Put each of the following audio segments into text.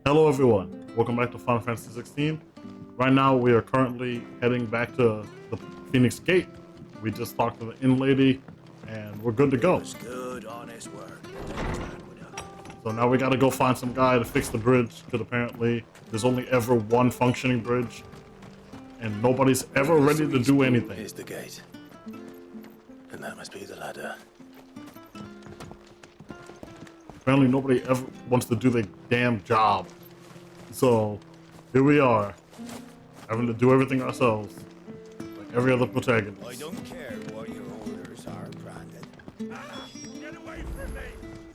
Hello everyone, welcome back to Final Fantasy 16. Right now we are currently heading back to the Phoenix Gate. We just talked to the inn lady and we're good to go. Good, honest work. So now we gotta go find some guy to fix the bridge, because apparently there's only ever one functioning bridge and nobody's ever ready to do anything. Here's the gate. And that must be the ladder. Apparently nobody ever wants to do their damn job. So here we are, having to do everything ourselves, like every other protagonist. I don't care what your orders are, Brandon. Get away from me!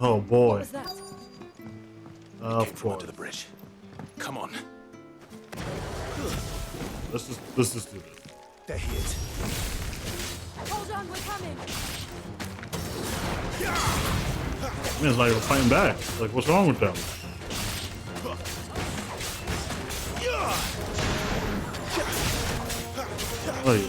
Oh boy. What was that? Of course. To the bridge. Come on. Let's just do this. They're hit. Hold on, we're coming. Man, it's like we're fighting back. Like, what's wrong with them? Oh, yeah.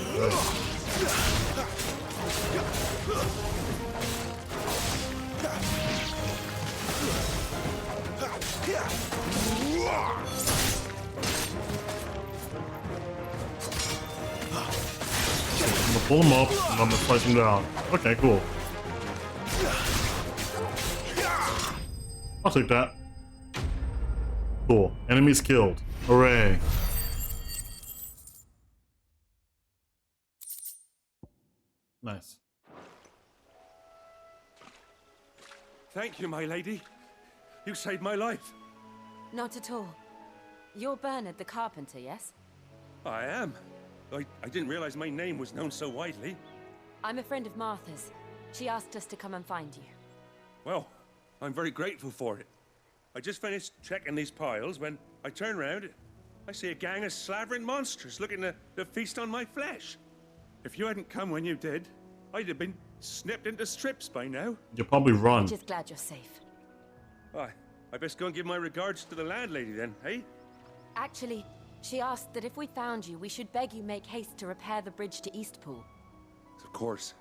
I'm gonna pull him up and I'm gonna slice him down. Okay, cool. I'll take that. Cool. Enemies killed. Hooray. Nice. Thank you, my lady. You saved my life. Not at all. You're Bernard the carpenter, yes? I am. I didn't realize my name was known so widely. I'm a friend of Martha's. She asked us to come and find you. Well, I'm very grateful for it. I just finished checking these piles when I turn around. I see a gang of slavering monsters looking to feast on my flesh. If you hadn't come when you did, I'd have been snipped into strips by now. You'll probably run. Just glad you're safe. I best go and give my regards to the landlady then, eh? Actually, she asked that if we found you, we should beg you make haste to repair the bridge to Eastpool. Of course.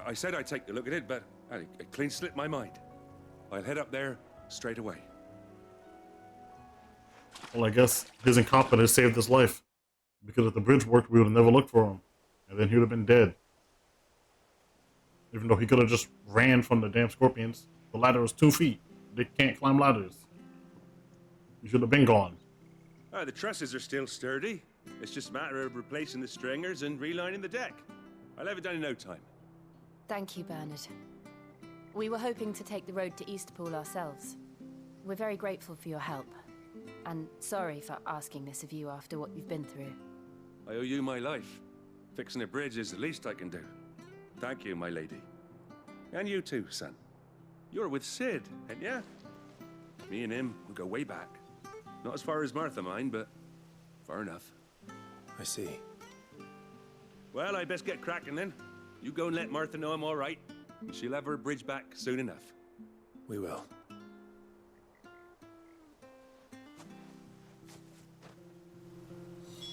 I said I'd take a look at it, but it clean slipped my mind. I'll head up there straight away. Well, I guess his incompetence saved his life. Because if the bridge worked, we would have never looked for him. And then he would have been dead. Even though he could have just ran from the damn scorpions. The ladder was 2 feet. They can't climb ladders. He should have been gone. The trusses are still sturdy. It's just a matter of replacing the stringers and relining the deck. I'll have it done in no time. Thank you, Bernard. We were hoping to take the road to Eastpool ourselves. We're very grateful for your help. And sorry for asking this of you after what you've been through. I owe you my life. Fixing a bridge is the least I can do. Thank you, my lady. And you too, son. You're with Sid, ain't ya? Me and him will go way back. Not as far as Martha, mind, but far enough. I see. Well, I best get cracking then. You go and let Martha know I'm all right. And she'll have her bridge back soon enough. We will.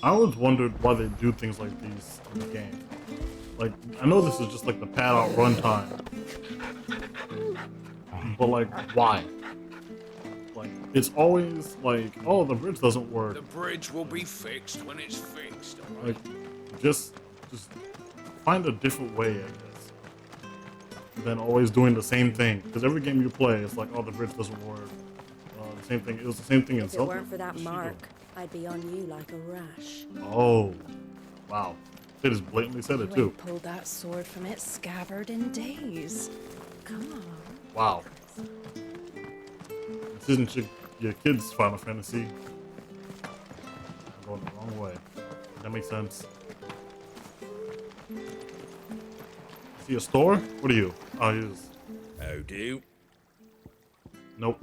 I always wondered why they do things like these in the game. Like, I know this is just like the pad out runtime. But like, why? Like, it's always like, oh, the bridge doesn't work. The bridge will be fixed when it's fixed, alright? Like, just find a different way at this than always doing the same thing. Because every game you play, it's like, oh, the bridge doesn't work. The same thing. It was the same thing in If it Zelda. weren't for that mark, I'd be on you like a rash. Oh, wow. They just blatantly said it You too. ain't pulled that sword from its scabbard in days. Come on. Wow. This isn't your kid's Final Fantasy. I'm going the wrong way. That makes sense. See a store? What are you? Oh, he is. How do? Nope.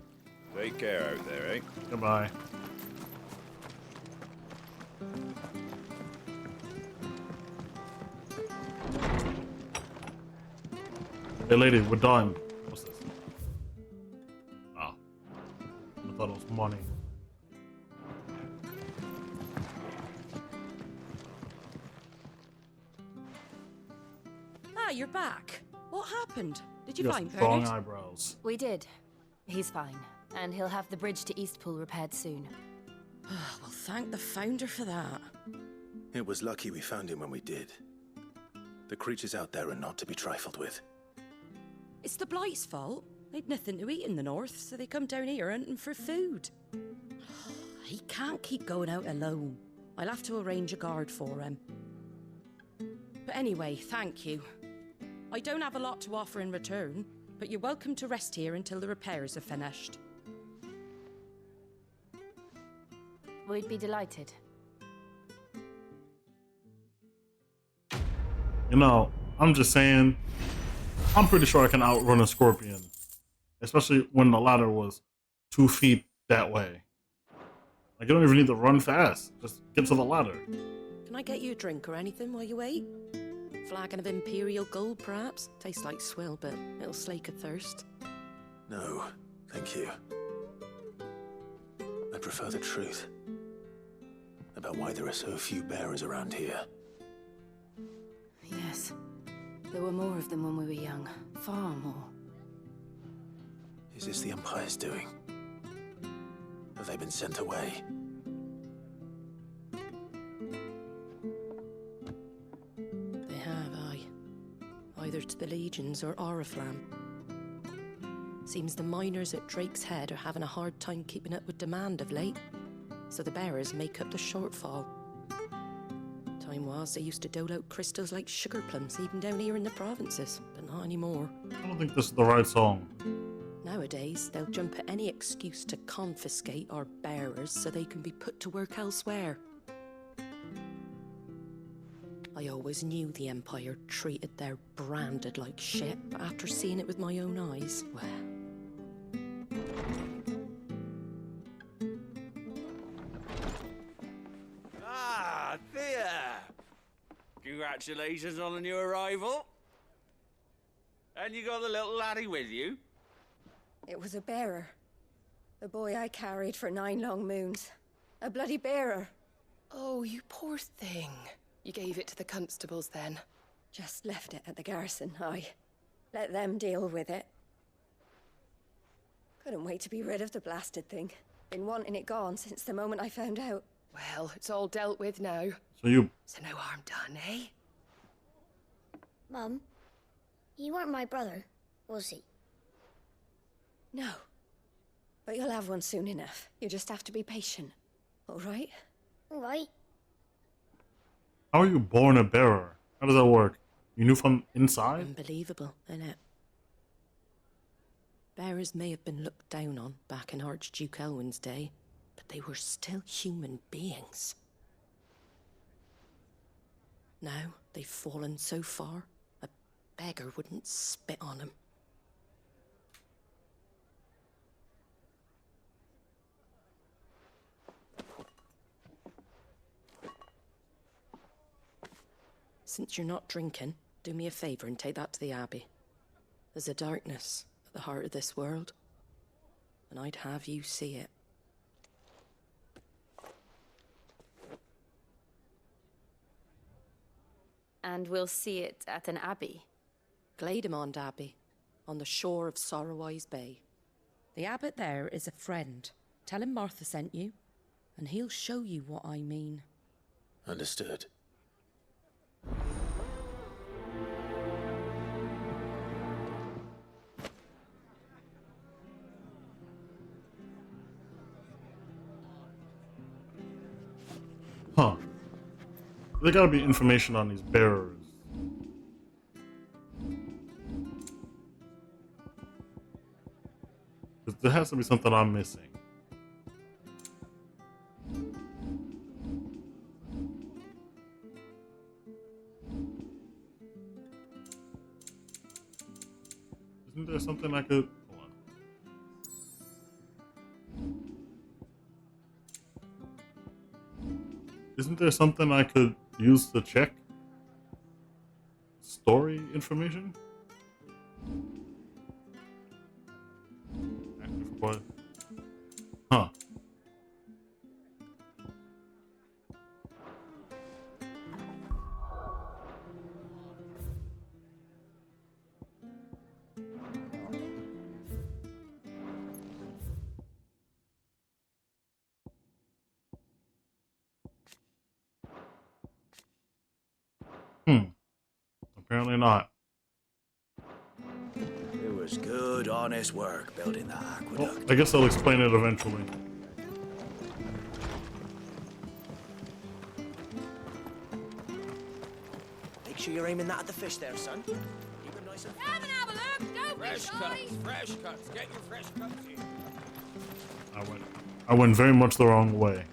Take care out there, eh? Goodbye. Hey lady, we're done. What's this? Ah. I thought it was money. Ah, you're back. What happened? Did you You got find strong Bernard? eyebrows. We did. He's fine. and he'll have the bridge to Eastpool repaired soon. Well, thank the founder for that. It was lucky we found him when we did. The creatures out there are not to be trifled with. It's the Blight's fault. They'd nothing to eat in the north, so they come down here hunting for food. He can't keep going out alone. I'll have to arrange a guard for him. But anyway, thank you. I don't have a lot to offer in return, but you're welcome to rest here until the repairs are finished. We'd be delighted. You know, I'm just saying, I'm pretty sure I can outrun a scorpion. Especially when the ladder was 2 feet that way. Like, you don't even need to run fast. Just get to the ladder. Can I get you a drink or anything while you wait? Flagon of Imperial Gold, perhaps? Tastes like swill, but it'll slake a thirst. No, thank you. I prefer the truth about why there are so few bearers around here. Yes. There were more of them when we were young. Far more. Is this the Empire's doing? Have they been sent away? They have, aye. Either to the Legions or Oriflamme. Seems the miners at Drake's Head are having a hard time keeping up with demand of late, so the bearers make up the shortfall. Time was, they used to dole out crystals like sugar plums even down here in the provinces, but not anymore. I don't think this is the right song. Nowadays, they'll jump at any excuse to confiscate our bearers so they can be put to work elsewhere. I always knew the Empire treated their branded like shit, but after seeing it with my own eyes, well... Ah, dear. Congratulations on the new arrival. And you got the little laddie with you? It was a bearer. The boy I carried for 9 long moons. A bloody bearer. Oh, you poor thing. You gave it to the constables then? Just left it at the garrison, I let them deal with it. Couldn't wait to be rid of the blasted thing. Been wanting it gone since the moment I found out. Well, it's all dealt with now. So no harm done, eh? Mum, he weren't my brother, was he? No. But you'll have one soon enough. You just have to be patient. All right? All right. how are you born a bearer? How does that work? You knew from inside? Unbelievable, innit? Bearers may have been looked down on back in Archduke Elwin's day, but they were still human beings. Now they've fallen so far, a beggar wouldn't spit on them. Since you're not drinking, do me a favour and take that to the Abbey. There's a darkness at the heart of this world, and I'd have you see it. And we'll see it at an abbey. Glademond Abbey, on the shore of Sorrowwise Bay. The abbot there is a friend. Tell him Martha sent you, and he'll show you what I mean. Understood. Huh. There gotta be information on these bearers. There has to be something I'm missing. Isn't there something I could... Hold on. Isn't there something I could use to check story information? Active quest. Huh. Apparently not. It was good, honest work building that Well, aqueduct. I guess I'll explain it eventually. Make sure you're aiming that at the fish there, son. Keep him nice and... Come and have a look! Don't Fresh cuts, fresh cuts. Get your fresh cuts in. I went very much the wrong way.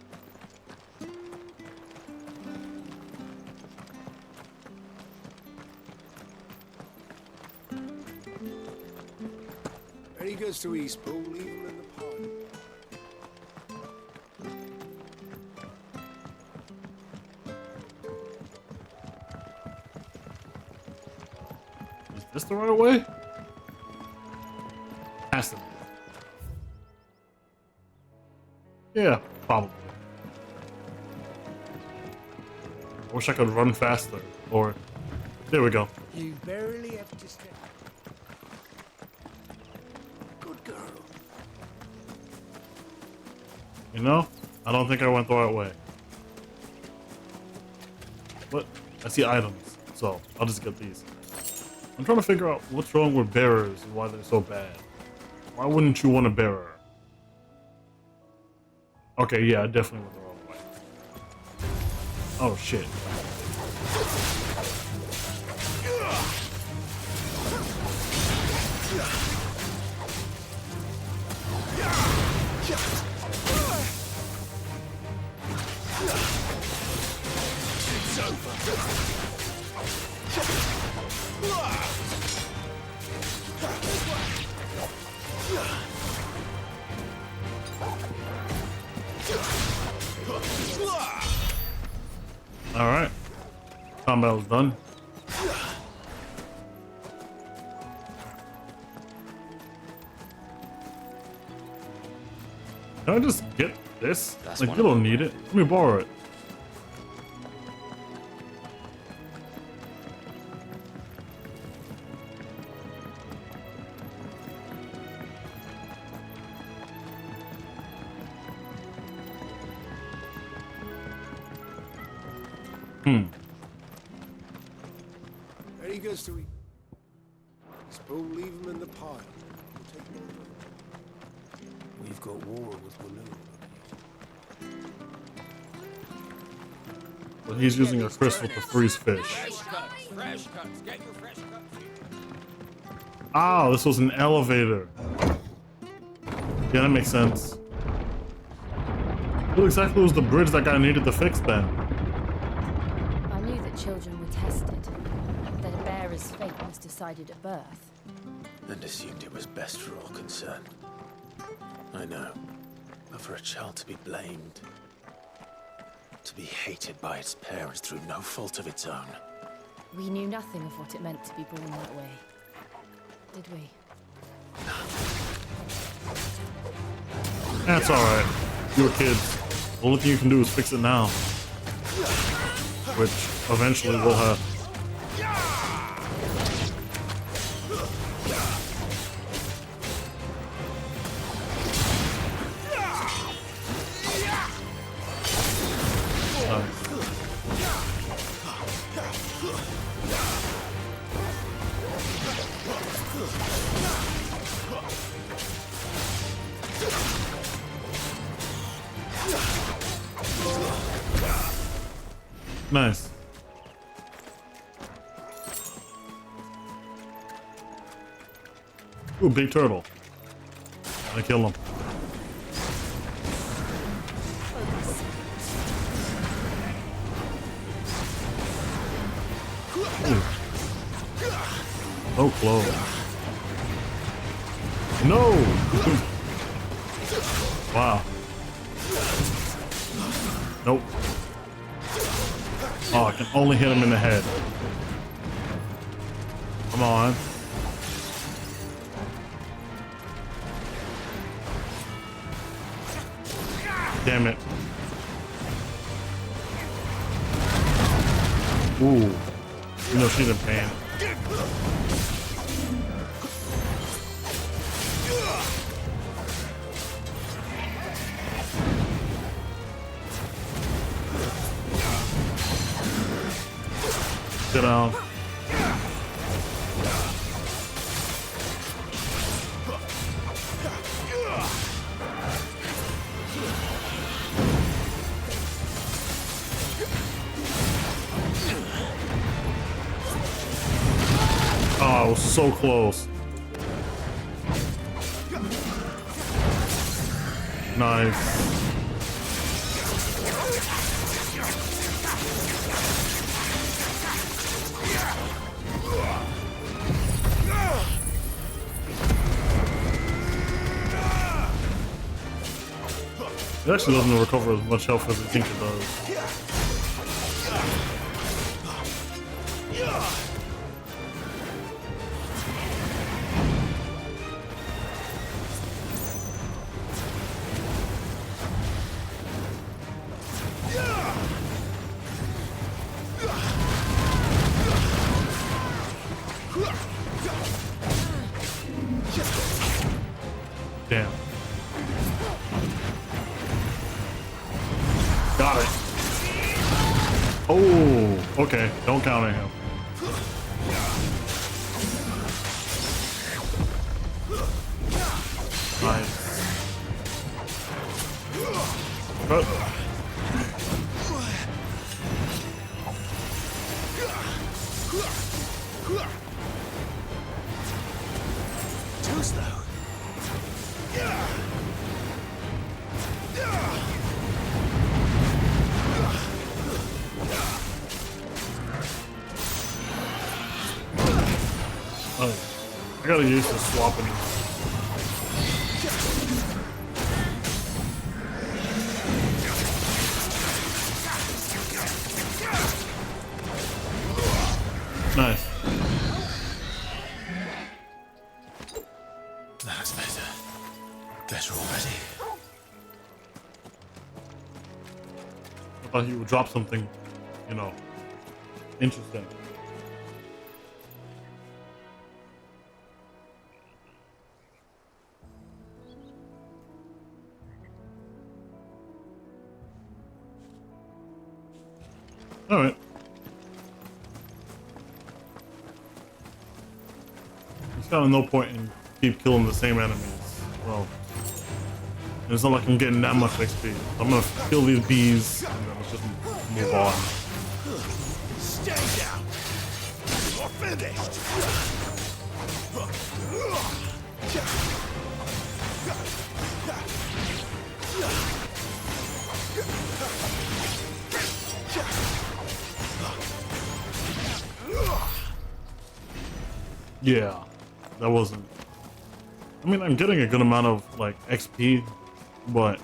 When he goes to Eastpool, leave him in the pond. Is this the right way? Has to be. Yeah, probably. I wish I could run faster. Or, there we go. You barely have to step. Good girl. You know, I don't think I went the right way. But I see items, so I'll just get these. I'm trying to figure out what's wrong with bearers and why they're so bad. Why wouldn't you want a bearer? Okay, yeah, I definitely went the wrong way. Oh shit. Alright. Combat was done. Can I just get this? That's Like, one you of don't need it. Let me borrow it. When he goes to Eastpool, leave him in the pond. We'll take him over. We've got war with Balloon. But he's using a crystal to freeze fish. Fresh cuts, fresh cuts. Get your fresh cuts in. Ah, this was an elevator. Yeah, that makes sense. What exactly was the bridge that guy needed to fix then? I knew that children were tested, that a bearer's fate was decided at birth. And assumed it was best for all concerned. I know. But for a child to be blamed, to be hated by its parents through no fault of its own. We knew nothing of what it meant to be born that way, did we? That's alright. You're kids. The only thing you can do is fix it now. Which eventually will have. Nice. Ooh, big turtle. I kill him. Ooh. So close. No! Wow. Nope. Oh, I can only hit him in the head. Come on. Damn it. Ooh. You know she's in pain. Sit down. was so close. Nice. It actually doesn't recover as much health as I think it does. Damn. Got it. Oh, okay. Don't count on him. Nice. But Too slow. oh, I gotta use the swapping. Nice. That's better. Better already. I thought he would drop something, you know, interesting. All right. There's kind of no point in keep killing the same enemies. Well, it's not like I'm getting that much XP. I'm gonna kill these bees and then let's just move on. Stay down. You're finished. Yeah, that wasn't. I mean, I'm getting a good amount of like XP, but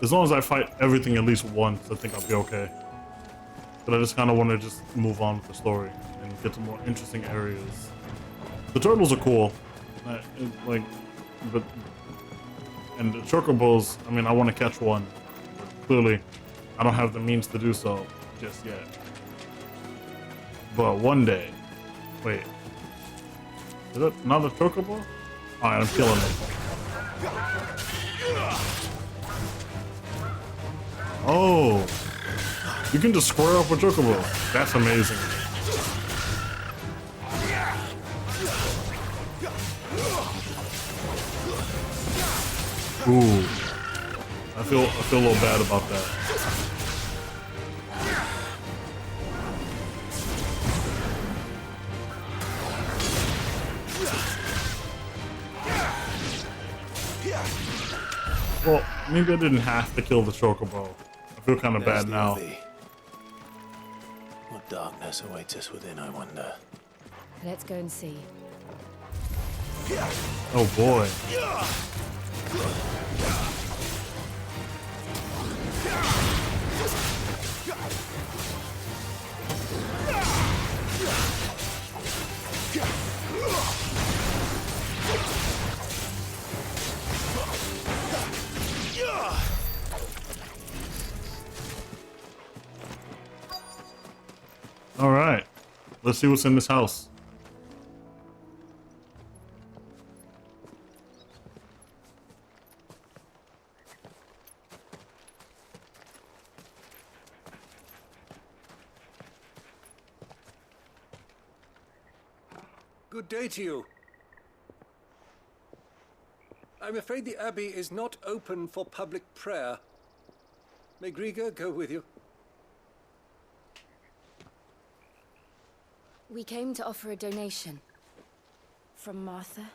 as long as I fight everything at least once, I think I'll be okay. But I just kind of want to just move on with the story and get to more interesting areas. The turtles are cool, and the chocobos. I mean, I want to catch one, but clearly, I don't have the means to do so just yet. But one day, wait, is that another chocobo? All right, I'm killing it. Oh, you can just square up with chocobo. That's amazing. Ooh, I feel a little bad about that. Well, maybe I didn't have to kill the chocobo. I feel kind of bad now. What darkness awaits us within, I wonder. Let's go and see. Oh boy. All right, let's see what's in this house. Good day to you. I'm afraid the Abbey is not open for public prayer. May Grieger go with you? We came to offer a donation. From Martha.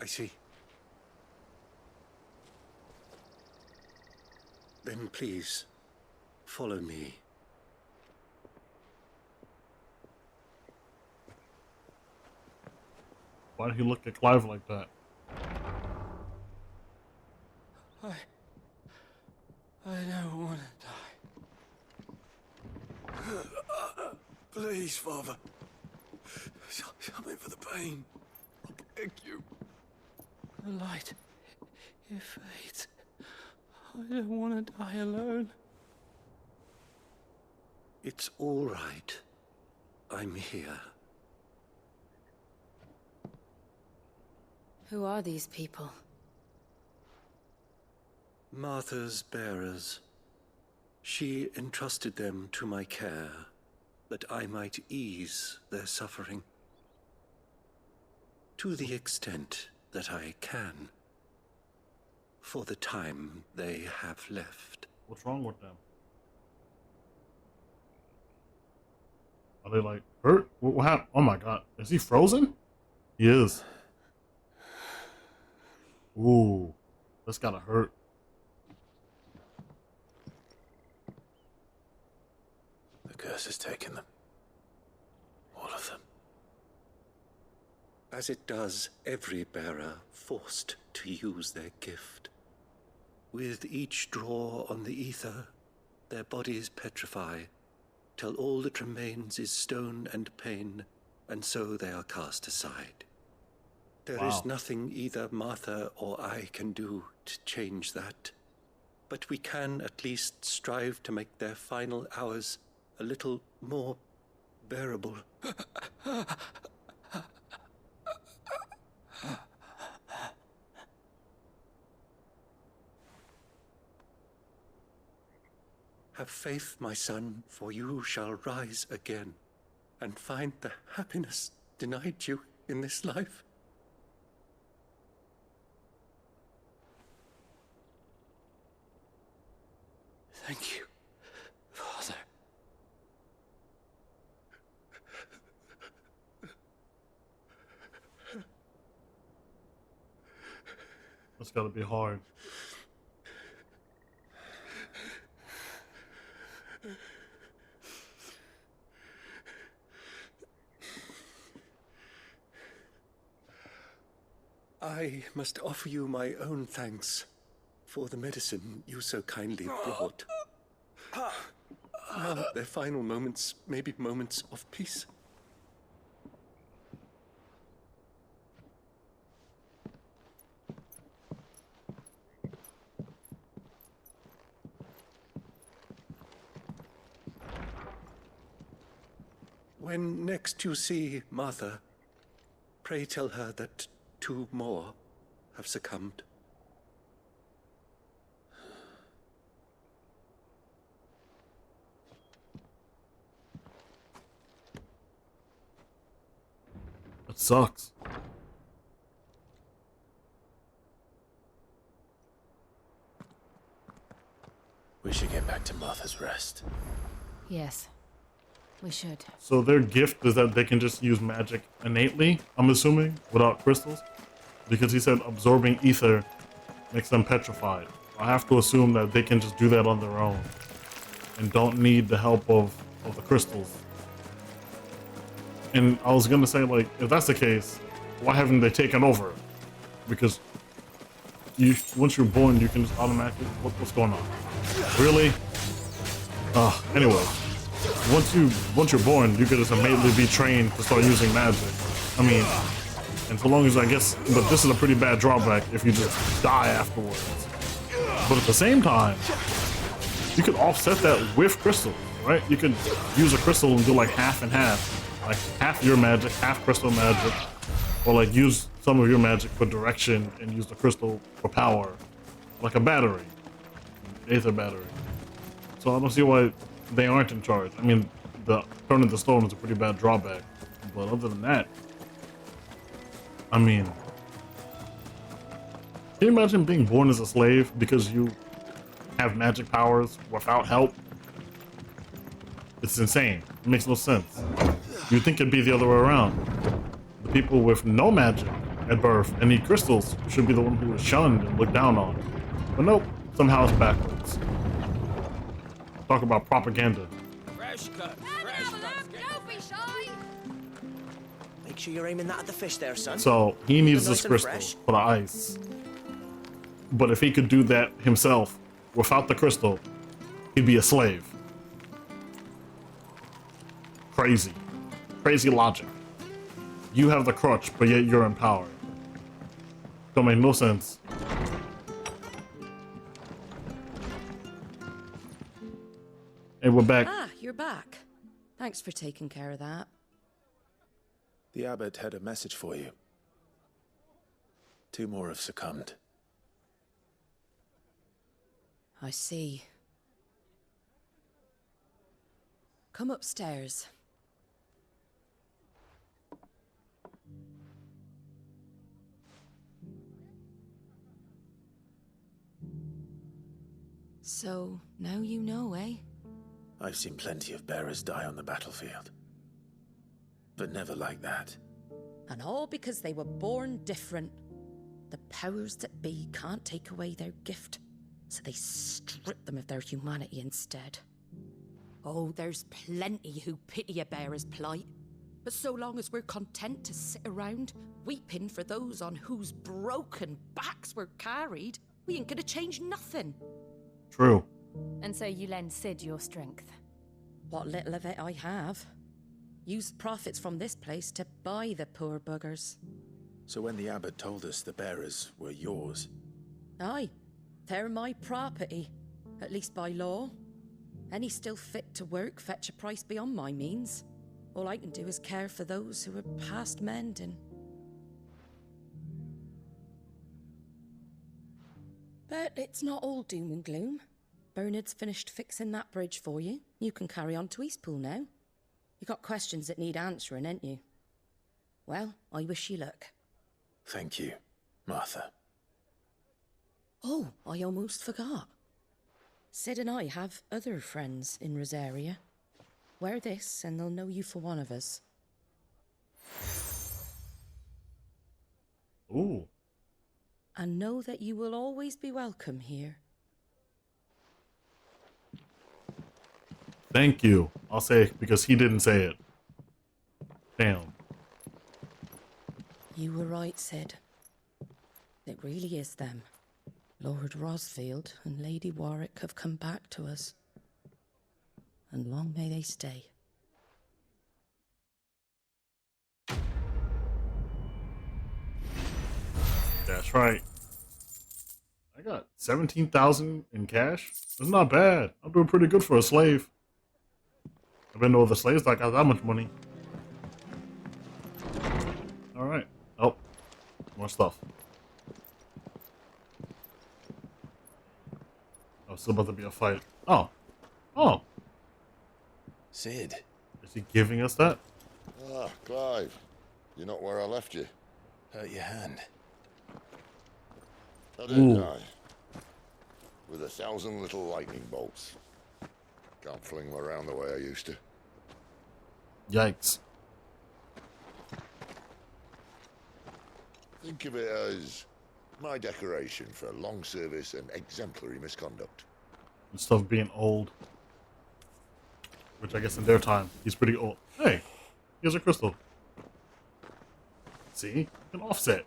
I see. Then please, follow me. Why did he look at Clive like that? I don't want to die. Please, Father. Show me for the pain. I beg you. The light, it fades. I don't want to die alone. It's all right. I'm here. Who are these people? Martha's bearers. She entrusted them to my care, that I might ease their suffering. To the extent that I can. For the time they have left. What's wrong with them? Are they like hurt? What happened? Oh my god. Is he frozen? He is. Ooh. That's gotta hurt. The curse has taken them. All of them. As it does every bearer forced to use their gift. With each draw on the ether, their bodies petrify, till all that remains is stone and pain, and so they are cast aside. There is nothing either Martha or I can do to change that, but we can at least strive to make their final hours a little more bearable. Have faith, my son, for you shall rise again and find the happiness denied you in this life. Thank you, Father. That's gotta be hard. I must offer you my own thanks for the medicine you so kindly brought. Now their final moments may be moments of peace. When next you see Martha, pray tell her that 2 more have succumbed. That sucks. We should get back to Martha's Rest. Yes, we should. So their gift is that they can just use magic innately, I'm assuming, without crystals? Because he said absorbing ether makes them petrified. I have to assume that they can just do that on their own and don't need the help of the crystals. And I was gonna say, like, if that's the case, why haven't they taken over? Because once you're born, you can just automatically, what's going on? Really? Anyway, once you're born, you could just immediately be trained to start using magic. I mean, and so long as, I guess, but this is a pretty bad drawback if you just die afterwards. But at the same time, you could offset that with crystals, right? You could use a crystal and do like half and half. Like half your magic, half crystal magic. Or like use some of your magic for direction and use the crystal for power. Like a battery. Aether battery. So I don't see why they aren't in charge. I mean, the turning the stone is a pretty bad drawback. But other than that, I mean, Can you imagine being born as a slave because you have magic powers without help? It's insane. It makes no sense. You'd think it'd be the other way around. The people with no magic at birth and need crystals should be the one who is shunned and looked down on. But nope, somehow it's backwards. Talk about propaganda. Fresh cut, fresh cut. Don't be shy! Make sure you're aiming that at the fish there, son. So he needs Nice this and crystal fresh. for the ice. But if he could do that himself without the crystal, he'd be a slave. Crazy. Crazy logic. You have the crutch, but yet you're empowered. Don't make no sense. And we're back. Ah, you're back. Thanks for taking care of that. The abbot had a message for you. 2 more have succumbed. I see. Come upstairs. So, now you know, eh? I've seen plenty of bearers die on the battlefield. But never like that. And all because they were born different. The powers that be can't take away their gift, so they strip them of their humanity instead. Oh, there's plenty who pity a bearer's plight. But so long as we're content to sit around, weeping for those on whose broken backs we're carried, we ain't gonna change nothing. True. And so you lend Sid your strength. What little of it I have. Used profits from this place to buy the poor buggers. So when the abbot told us the bearers were yours, Aye, they're my property, at least by law. Any still fit to work fetch a price beyond my means. All I can do is care for those who are past mending. But it's not all doom and gloom. Bernard's finished fixing that bridge for you. You can carry on to Eastpool now. You got questions that need answering, ain't you? Well, I wish you luck. thank you, Martha. Oh, I almost forgot. Sid and I have other friends in Rosaria. Wear this and they'll know you for one of us. Ooh. And know that you will always be welcome here. Thank you. I'll say because he didn't say it. Damn. You were right, Sid. It really is them. Lord Rosfield and Lady Warwick have come back to us. And long may they stay. That's right. I got 17,000 in cash. That's not bad. I'm doing pretty good for a slave. I've been to other slaves that got that much money. Alright. Oh. More stuff. Oh, still about to be a fight. Oh. Oh. Sid, Is he giving us that? Ah, Clive. You're not where I left you. hurt your hand. I did, I. With 1,000 little lightning bolts. Can't fling them around the way I used to. Yikes. Think of it as my decoration for long service and exemplary misconduct. And stuff being old. Which I guess in their time, he's pretty old. Hey, here's a crystal. See? You can offset.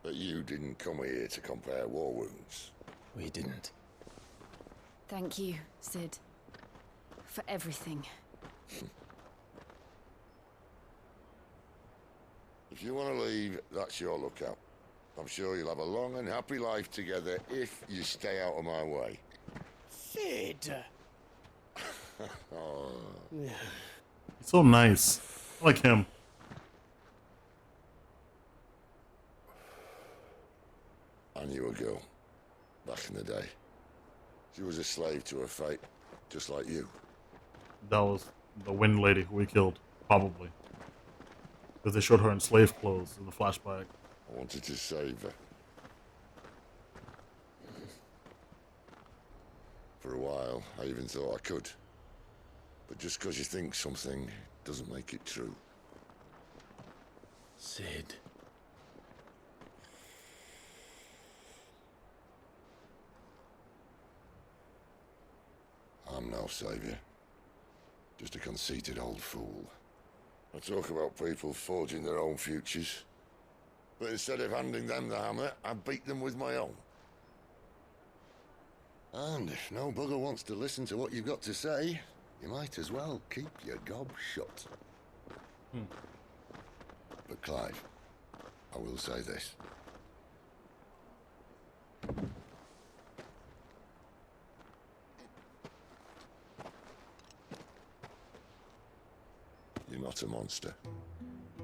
But you didn't come here to compare war wounds. We didn't. Thank you, Sid. For everything. If you want to leave, that's your lookout. I'm sure you'll have a long and happy life together if you stay out of my way. Sid! Oh. He's so nice. I like him. I knew a girl back in the day. She was a slave to her fate, just like you. That was the wind lady who we killed, probably. Because they showed her in slave clothes in the flashback. I wanted to save her. For a while, I even thought I could. But just because you think something doesn't make it true. Sid. I'm no savior. Just a conceited old fool. I talk about people forging their own futures. But instead of handing them the hammer, I beat them with my own. And if no bugger wants to listen to what you've got to say, you might as well keep your gob shut. But Clive, I will say this. You're not a monster.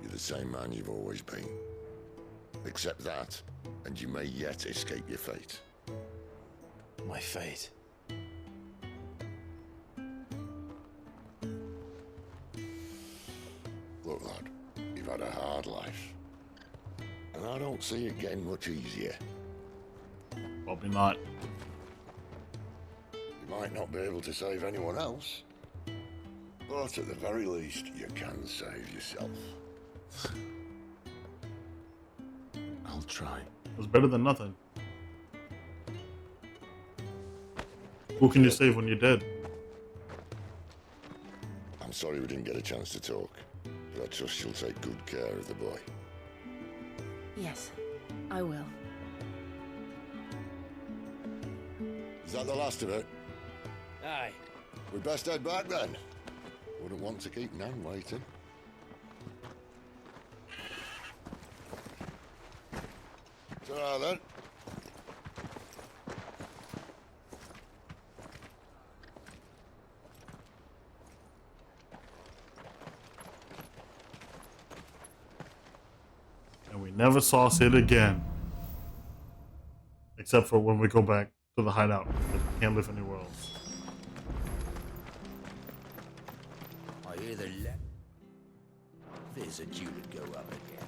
You're the same man you've always been. Accept that, and you may yet escape your fate. My fate. Look, lad, you've had a hard life. And I don't see it getting much easier. Probably not. You might not be able to save anyone else. But at the very least, you can save yourself. I'll try. It was better than nothing. Who can you save when you're dead? I'm sorry we didn't get a chance to talk, but I trust you'll take good care of the boy. Yes, I will. Is that the last of it? Aye. We'd best head back then. Wouldn't want to keep Nan waiting. Ta-ra then. And we never saw Sid again. Except for when we go back to the hideout. Because we can't live anywhere else. I hear the There's a due to go up again.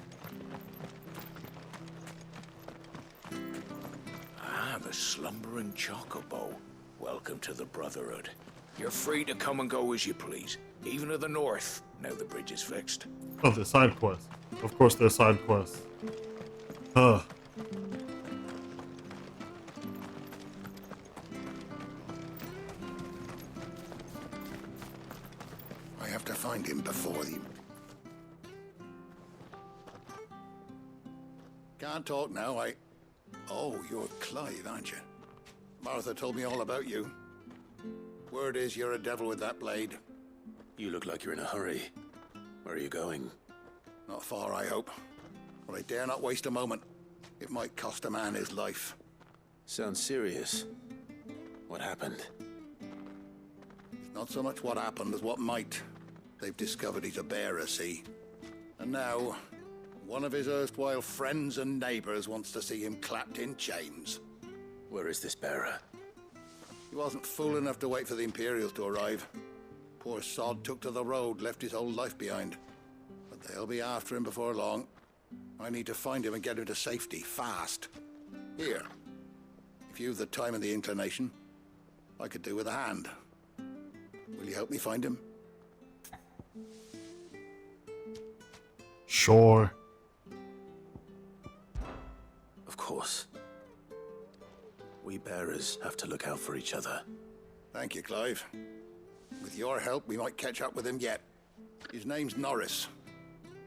Ah, the slumbering chocobo. Welcome to the Brotherhood. You're free to come and go as you please, even to the north, now the bridge is fixed. Oh, the side quests. Of course, they're side quests. Ugh. I have to find him before the... Can't talk now, Oh, you're Clive, aren't you? Martha told me all about you. Word is you're a devil with that blade. You look like you're in a hurry. Where are you going? Not far, I hope. But I dare not waste a moment. It might cost a man his life. Sounds serious. What happened? It's not so much what happened as what might. They've discovered he's a bearer, see? And now, one of his erstwhile friends and neighbors wants to see him clapped in chains. Where is this bearer? He wasn't fool enough to wait for the Imperials to arrive. Poor sod took to the road, left his whole life behind. But they'll be after him before long. I need to find him and get him to safety, fast. Here, if you've the time and the inclination, I could do with a hand. Will you help me find him? Sure. Of course. We bearers have to look out for each other. Thank you, Clive. With your help, we might catch up with him yet. His name's Norris.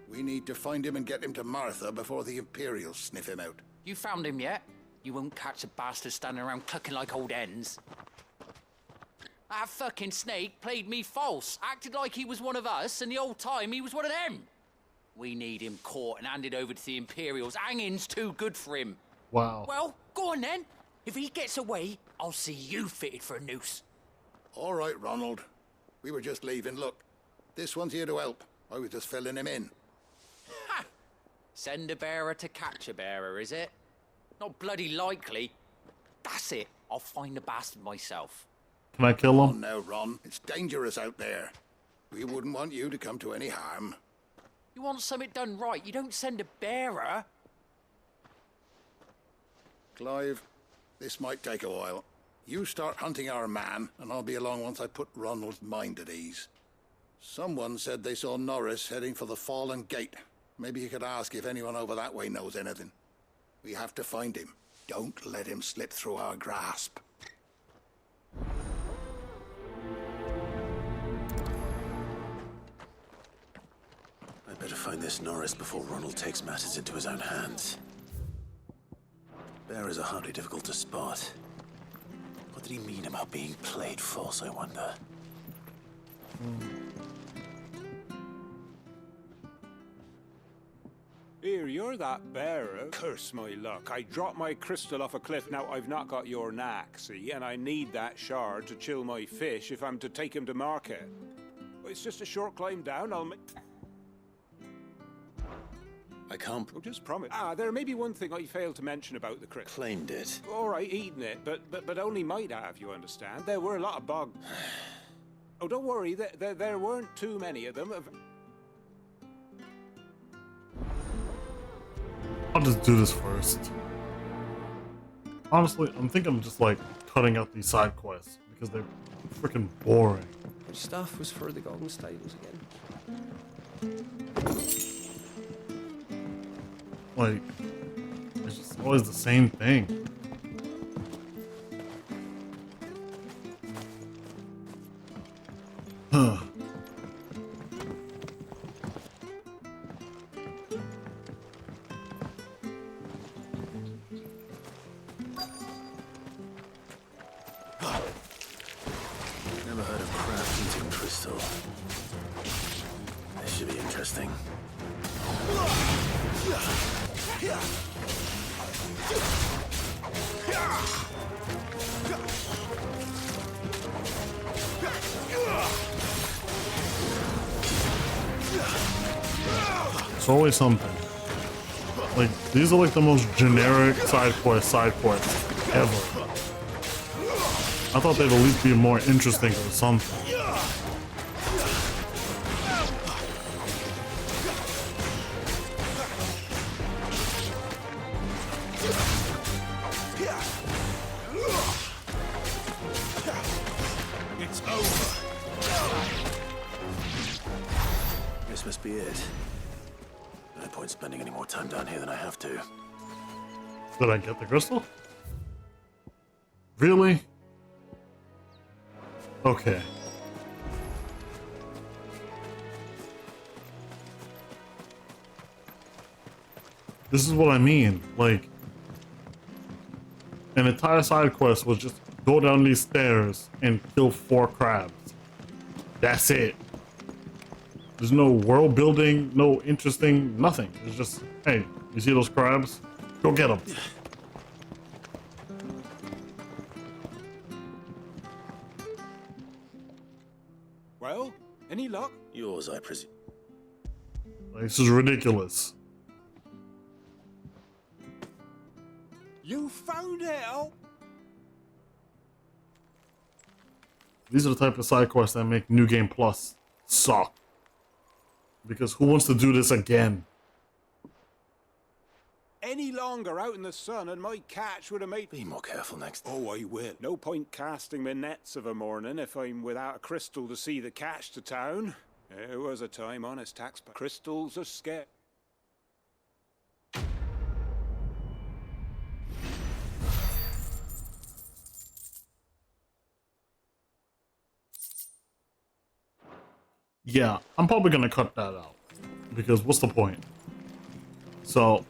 We need to find him and get him to Martha before the Imperials sniff him out. You found him yet? You won't catch a bastard standing around clucking like old hens. That fucking snake played me false, acted like he was one of us, and the whole time he was one of them. We need him caught and handed over to the Imperials. Hanging's too good for him. Wow. Well, go on then. If he gets away, I'll see you fitted for a noose. All right, Ronald. We were just leaving. Look, this one's here to help. I was just filling him in. Ha! Send a bearer to catch a bearer, is it? Not bloody likely. That's it. I'll find the bastard myself. Can I kill him? Oh, now, Ron. It's dangerous out there. We wouldn't want you to come to any harm. You want something done right, you don't send a bearer. Clive, this might take a while. You start hunting our man, and I'll be along once I put Ronald's mind at ease. Someone said they saw Norris heading for the Fallen Gate. Maybe you could ask if anyone over that way knows anything. We have to find him. Don't let him slip through our grasp. I better find this Norris before Ronald takes matters into his own hands. Bearers are hardly difficult to spot. What did he mean about being played false, I wonder? Here, you're that bearer. Curse my luck. I dropped my crystal off a cliff, now I've not got your knack, see? And I need that shard to chill my fish if I'm to take him to market. It's just a short climb down, I'll make... I can't... Oh, just promise. There may be one thing I failed to mention about the crystal. Claimed it. All right, eating it, but only might have, you understand. There were a lot of bugs. Oh, don't worry, there weren't too many of them. I'll just do this first. Honestly, I'm thinking of just like cutting out these side quests because they're freaking boring. Which stuff was for the Golden Stables again? Like, it's just always the same thing. Huh. Never heard of crab eating crystal. This should be interesting. It's always something. Like, these are like the most generic side quests ever. I thought they'd at least be more interesting or something. It's over. This must be it. No point spending any more time down here than I have to. Did I get the crystal? Really? Okay. This is what I mean. Like, an entire side quest was just go down these stairs and kill 4 crabs. That's it. There's no world building, no interesting, nothing. It's just, hey, you see those crabs? Go get them. Well, any luck? Yours, I presume. Like, this is ridiculous. You found it out? These are the type of side quests that make New Game Plus suck. Because who wants to do this again? Any longer out in the sun and my catch would have made... Be more careful next time. Oh, I will. No point casting my nets of a morning if I'm without a crystal to see the catch to town. There was a time, honest taxpayer. Crystals are scarce. Yeah, I'm probably gonna cut that out. Because what's the point? So...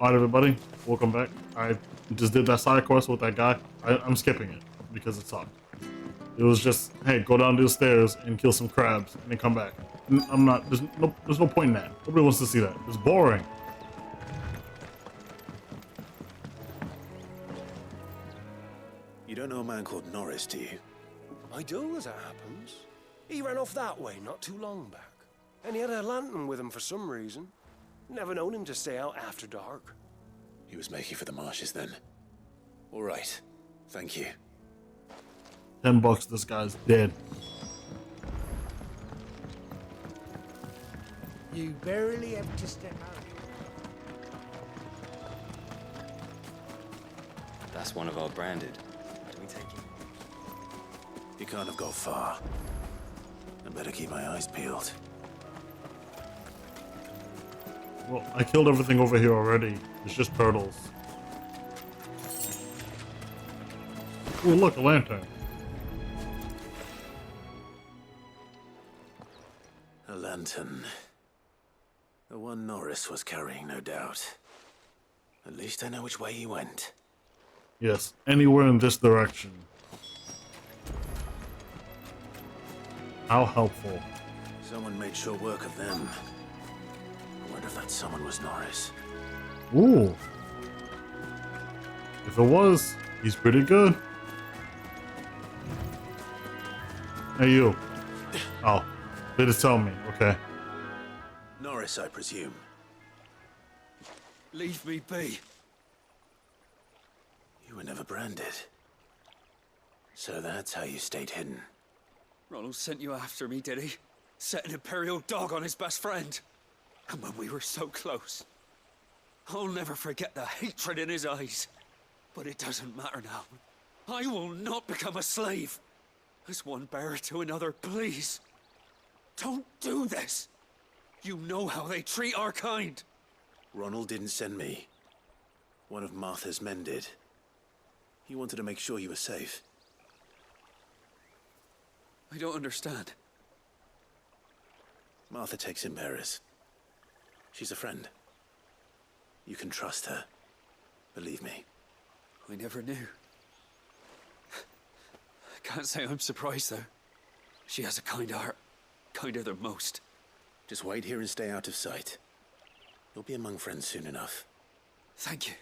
Alright everybody, welcome back. I just did that side quest with that guy. I'm skipping it because it sucked. It was just, hey, go down these stairs and kill some crabs and then come back. I'm not, there's no point in that. Nobody wants to see that. It's boring. You don't know a man called Norris, do you? I do, as it happens. He ran off that way not too long back. And he had a lantern with him for some reason. Never known him to stay out after dark. He was making for the marshes then. All right. Thank you. $10, this guy's dead. You barely have to step out. That's one of our branded. Do we take it? You can't have got far. I better keep my eyes peeled. Well, I killed everything over here already. It's just turtles. Oh, look, a lantern. A lantern. The one Norris was carrying, no doubt. At least I know which way he went. Yes, anywhere in this direction. How helpful. Someone made sure work of them. I wonder if that someone was Norris. Ooh. If it was, he's pretty good. Hey, you. Oh, they just tell me. Okay. Norris, I presume. Leave me be. You were never branded. So that's how you stayed hidden. Ronald sent you after me, did he? Set an Imperial dog on his best friend. And when we were so close. I'll never forget the hatred in his eyes. But it doesn't matter now. I will not become a slave. As one bearer to another, please. Don't do this. You know how they treat our kind. Ronald didn't send me. One of Martha's men did. He wanted to make sure you were safe. I don't understand. Martha takes in bearers. She's a friend. You can trust her. Believe me. I never knew. I can't say I'm surprised, though. She has a kind heart. Kinder than most. Just wait here and stay out of sight. You'll be among friends soon enough. Thank you.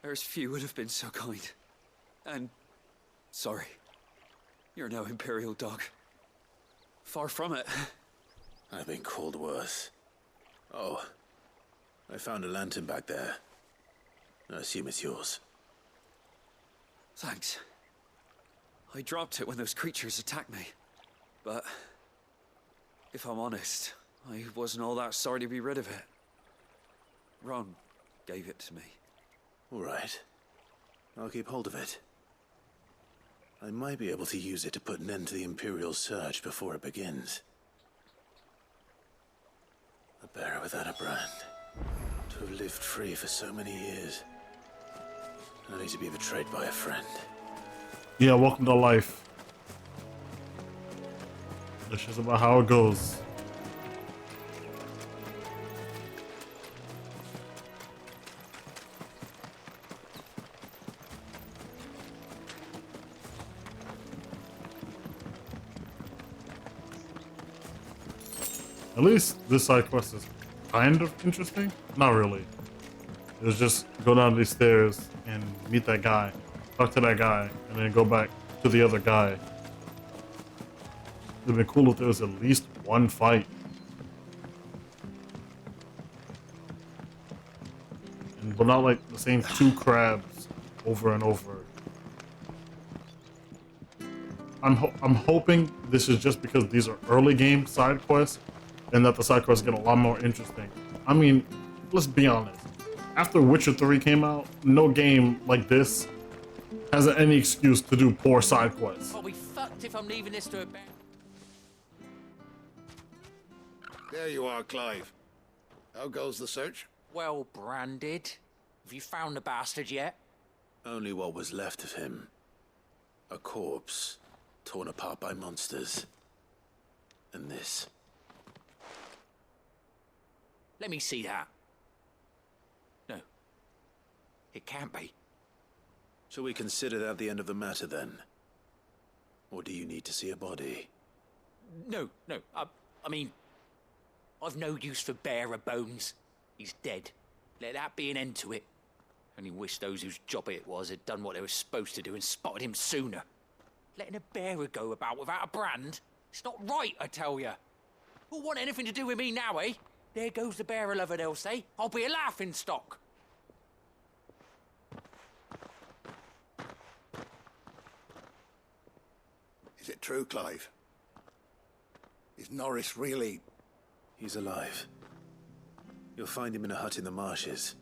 There's few would have been so kind. And sorry. You're no Imperial dog. Far from it. I've been called worse. Oh, I found a lantern back there. I assume it's yours. Thanks. I dropped it when those creatures attacked me. But if I'm honest, I wasn't all that sorry to be rid of it. Ron gave it to me. All right. I'll keep hold of it. I might be able to use it to put an end to the Imperial surge before it begins. A bearer without a brand. To have lived free for so many years. Only to be betrayed by a friend. Yeah, welcome to life. That's just about how it goes. At least this side quest is kind of interesting. Not really. It was just go down these stairs and meet that guy, talk to that guy, and then go back to the other guy. It'd been cool if there was at least one fight. But not like the same two crabs over and over. I'm hoping this is just because these are early game side quests and that the side quests get a lot more interesting. I mean, let's be honest. After Witcher 3 came out, no game like this has any excuse to do poor side quests. I'll be fucked if I'm leaving this to a bear. There you are, Clive. How goes the search? Well branded. Have you found the bastard yet? Only what was left of him. A corpse, torn apart by monsters. And this. Let me see that. No. It can't be. Shall we consider that the end of the matter, then? Or do you need to see a body? No. I mean, I've no use for bearer bones. He's dead. Let that be an end to it. Only wish those whose job it was had done what they were supposed to do and spotted him sooner. Letting a bearer go about without a brand? It's not right, I tell you. Who'll want anything to do with me now, eh? There goes the bearer lover, they'll say. I'll be a laughing stock. Is it true, Clive? Is Norris really... He's alive. You'll find him in a hut in the marshes.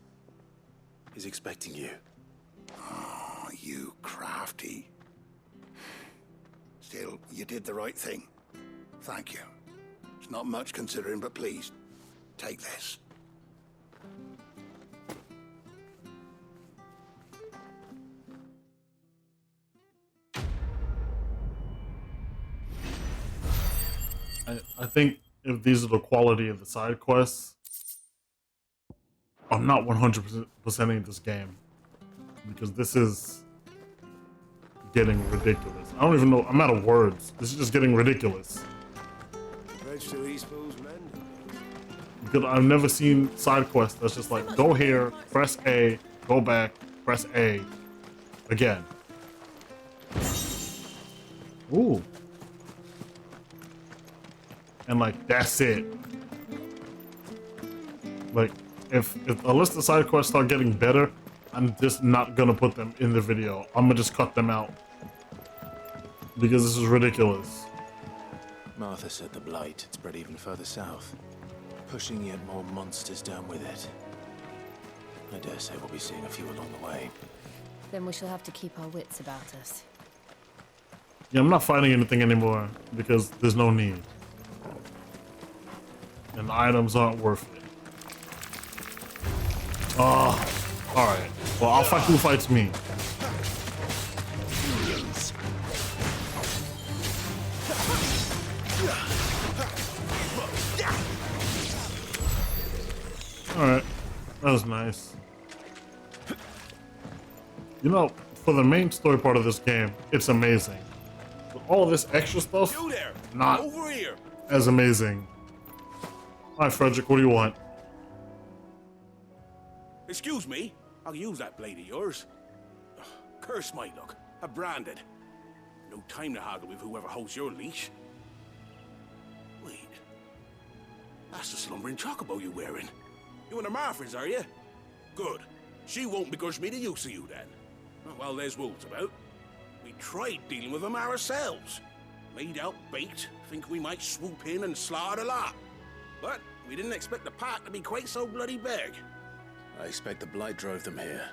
He's expecting you. Oh, you crafty. Still, you did the right thing. Thank you. It's not much considering, but please, take this. I think if these are the quality of the side quests, I'm not 100%ing this game because this is getting ridiculous. I don't even know. I'm out of words. This is just getting ridiculous. Because I've never seen side quests that's just like go here, press A, go back, press A, again. Ooh. And like that's it. Like if unless the side quests start getting better, I'm just not gonna put them in the video. I'm gonna just cut them out because this is ridiculous. Martha said the blight had spread even further south, pushing yet more monsters down with it. I dare say we'll be seeing a few along the way. Then we shall have to keep our wits about us. Yeah, I'm not fighting anything anymore because there's no need. And the items aren't worth it. Alright. Well, I'll fight who fights me. Alright. That was nice. You know, for the main story part of this game, it's amazing. But all this extra stuff, not as amazing. Hi, Frederick, what do you want? Excuse me, I'll use that blade of yours. Ugh, curse my luck, I'm branded. No time to haggle with whoever holds your leash. Wait, that's the slumbering chocobo you're wearing. You and the Marfins, are you? Good. She won't begrudge me the use of you then. Well, there's wolves about. We tried dealing with them ourselves. Made out bait, think we might swoop in and slaughter the lot. But we didn't expect the pack to be quite so bloody big. I expect the blight drove them here.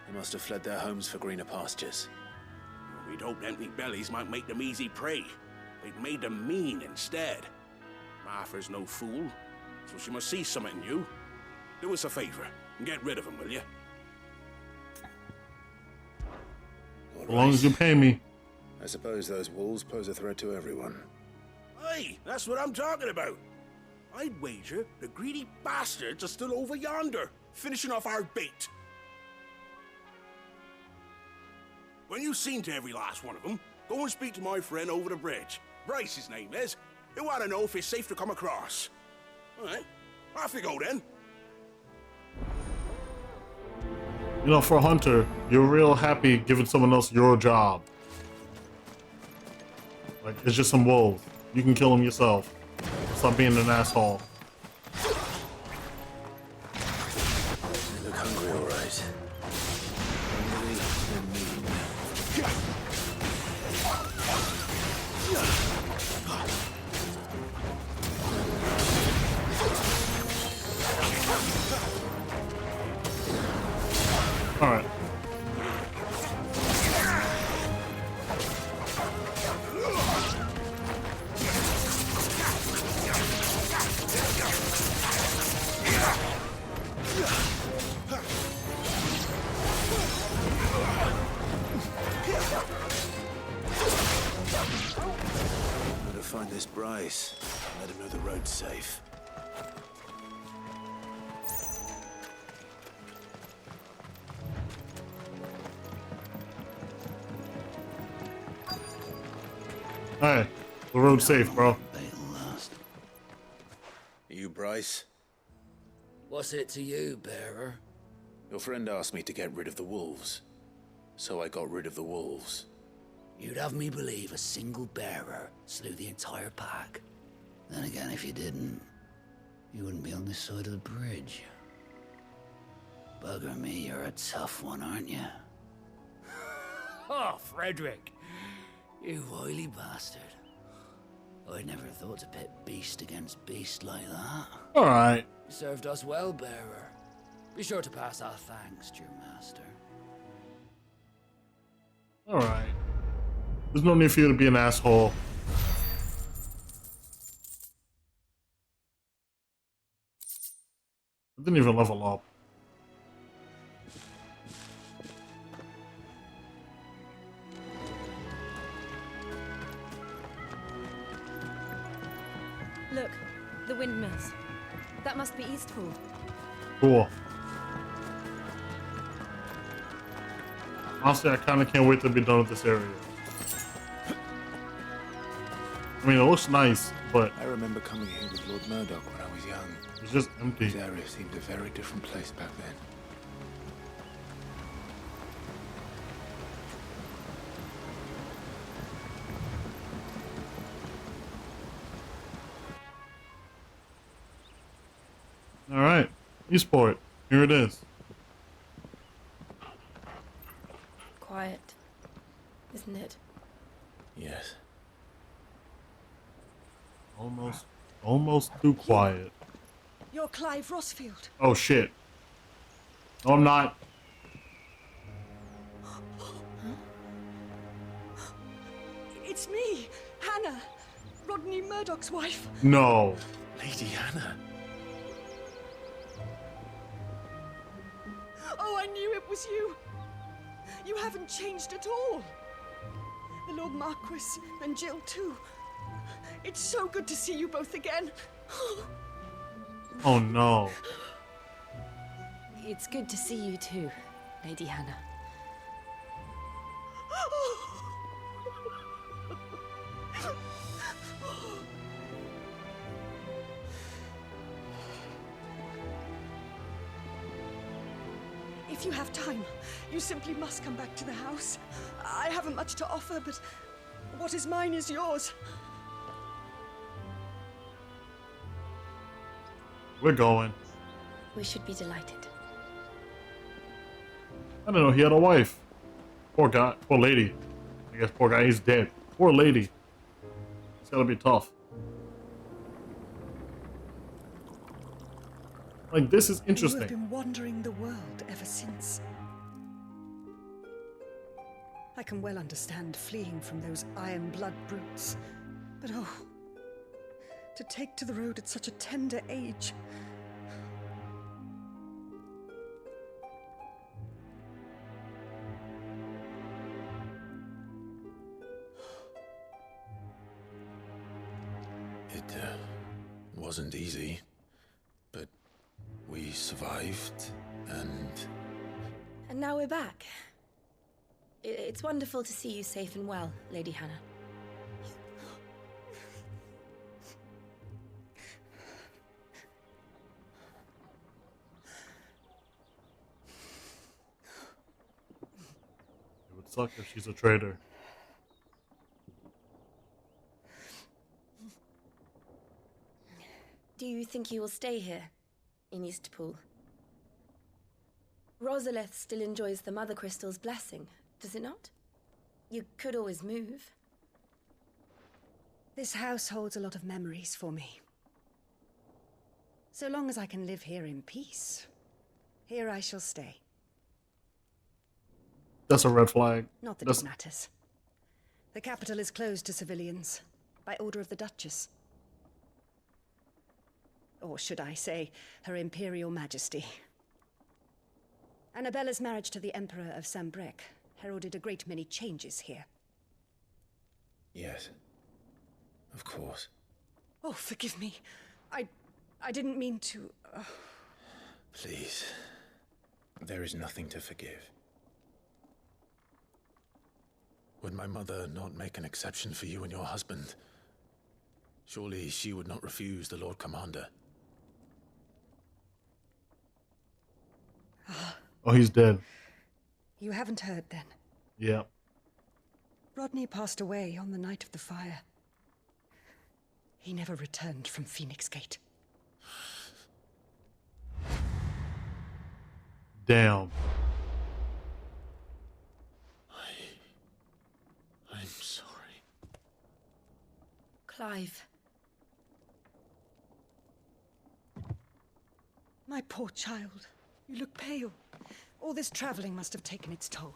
They must have fled their homes for greener pastures. We'd hoped empty bellies might make them easy prey. They'd made them mean instead. Martha's no fool, so she must see something in you. Do us a favor and get rid of them, will you? As long as you pay me. I suppose those wolves pose a threat to everyone. Hey, that's what I'm talking about. I'd wager the greedy bastards are still over yonder, finishing off our bait. When you've seen to every last one of them, go and speak to my friend over the bridge. Bryce, his name is. He'll want to know if it's safe to come across. All right, off you go then. You know, for a hunter, you're real happy giving someone else your job. Like, it's just some wolves. You can kill them yourself. Stop being an asshole. They look hungry, all right. Hungry and mean. All right. Better find this Bryce. Let him know the road's safe. Alright, the road's safe, bro. You, Bryce? What's it to you, bearer? Your friend asked me to get rid of the wolves. So I got rid of the wolves. You'd have me believe a single bearer slew the entire pack. Then again, if you didn't, you wouldn't be on this side of the bridge. Bugger me, you're a tough one, aren't you? Oh, Frederick! You wily bastard. I never thought to pit beast against beast like that. Alright. You served us well, bearer. Be sure to pass our thanks to your master. Alright. There's no need for you to be an asshole. I didn't even level up. Look, the windmills. That must be Eastpool. Cool. Honestly, I kind of can't wait to be done with this area. I mean, it looks nice, but I remember coming here with Lord Murdoch when I was young. it's just empty. This area seemed a very different place back then. Alright. Eastport. Here it is. Quiet, isn't it? Yes. Almost too quiet. You're Clive Rossfield. Oh shit. No, I'm not. It's me, Hannah, Rodney Murdoch's wife. No. Lady Hannah. Oh, I knew it was you. You haven't changed at all. The Lord Marquis and Jill too. It's so good to see you both again. Oh no. It's good to see you too, Lady Hannah. If you have time, you simply must come back to the house. I haven't much to offer, but what is mine is yours. We're going. We should be delighted. I don't know, he had a wife. Poor guy. Poor lady. I guess poor guy, he's dead. Poor lady. It's gotta be tough. Like, this is You interesting. have been wandering the world ever since. I can well understand fleeing from those iron blood brutes. But oh, to take to the road at such a tender age. It wasn't easy, but we survived, and And now we're back. It's wonderful to see you safe and well, Lady Hannah. It would suck if she's a traitor. Do you think you will stay here, in Eastpool? Rosalith still enjoys the Mother Crystal's blessing, does it not? You could always move. This house holds a lot of memories for me. So long as I can live here in peace, here I shall stay. That's a red flag. Not that it matters. The capital is closed to civilians, by order of the Duchess. Or should I say, Her Imperial Majesty. Annabella's marriage to the Emperor of Sambrec heralded a great many changes here. yes, of course. Oh, forgive me. I didn't mean to... Please, there is nothing to forgive. Would my mother not make an exception for you and your husband? Surely she would not refuse the Lord Commander. Oh, he's dead. You haven't heard, then? Yeah. Rodney passed away on the night of the fire. He never returned from Phoenix Gate. Damn. I'm sorry. Clive. My poor child. You look pale. All this traveling must have taken its toll.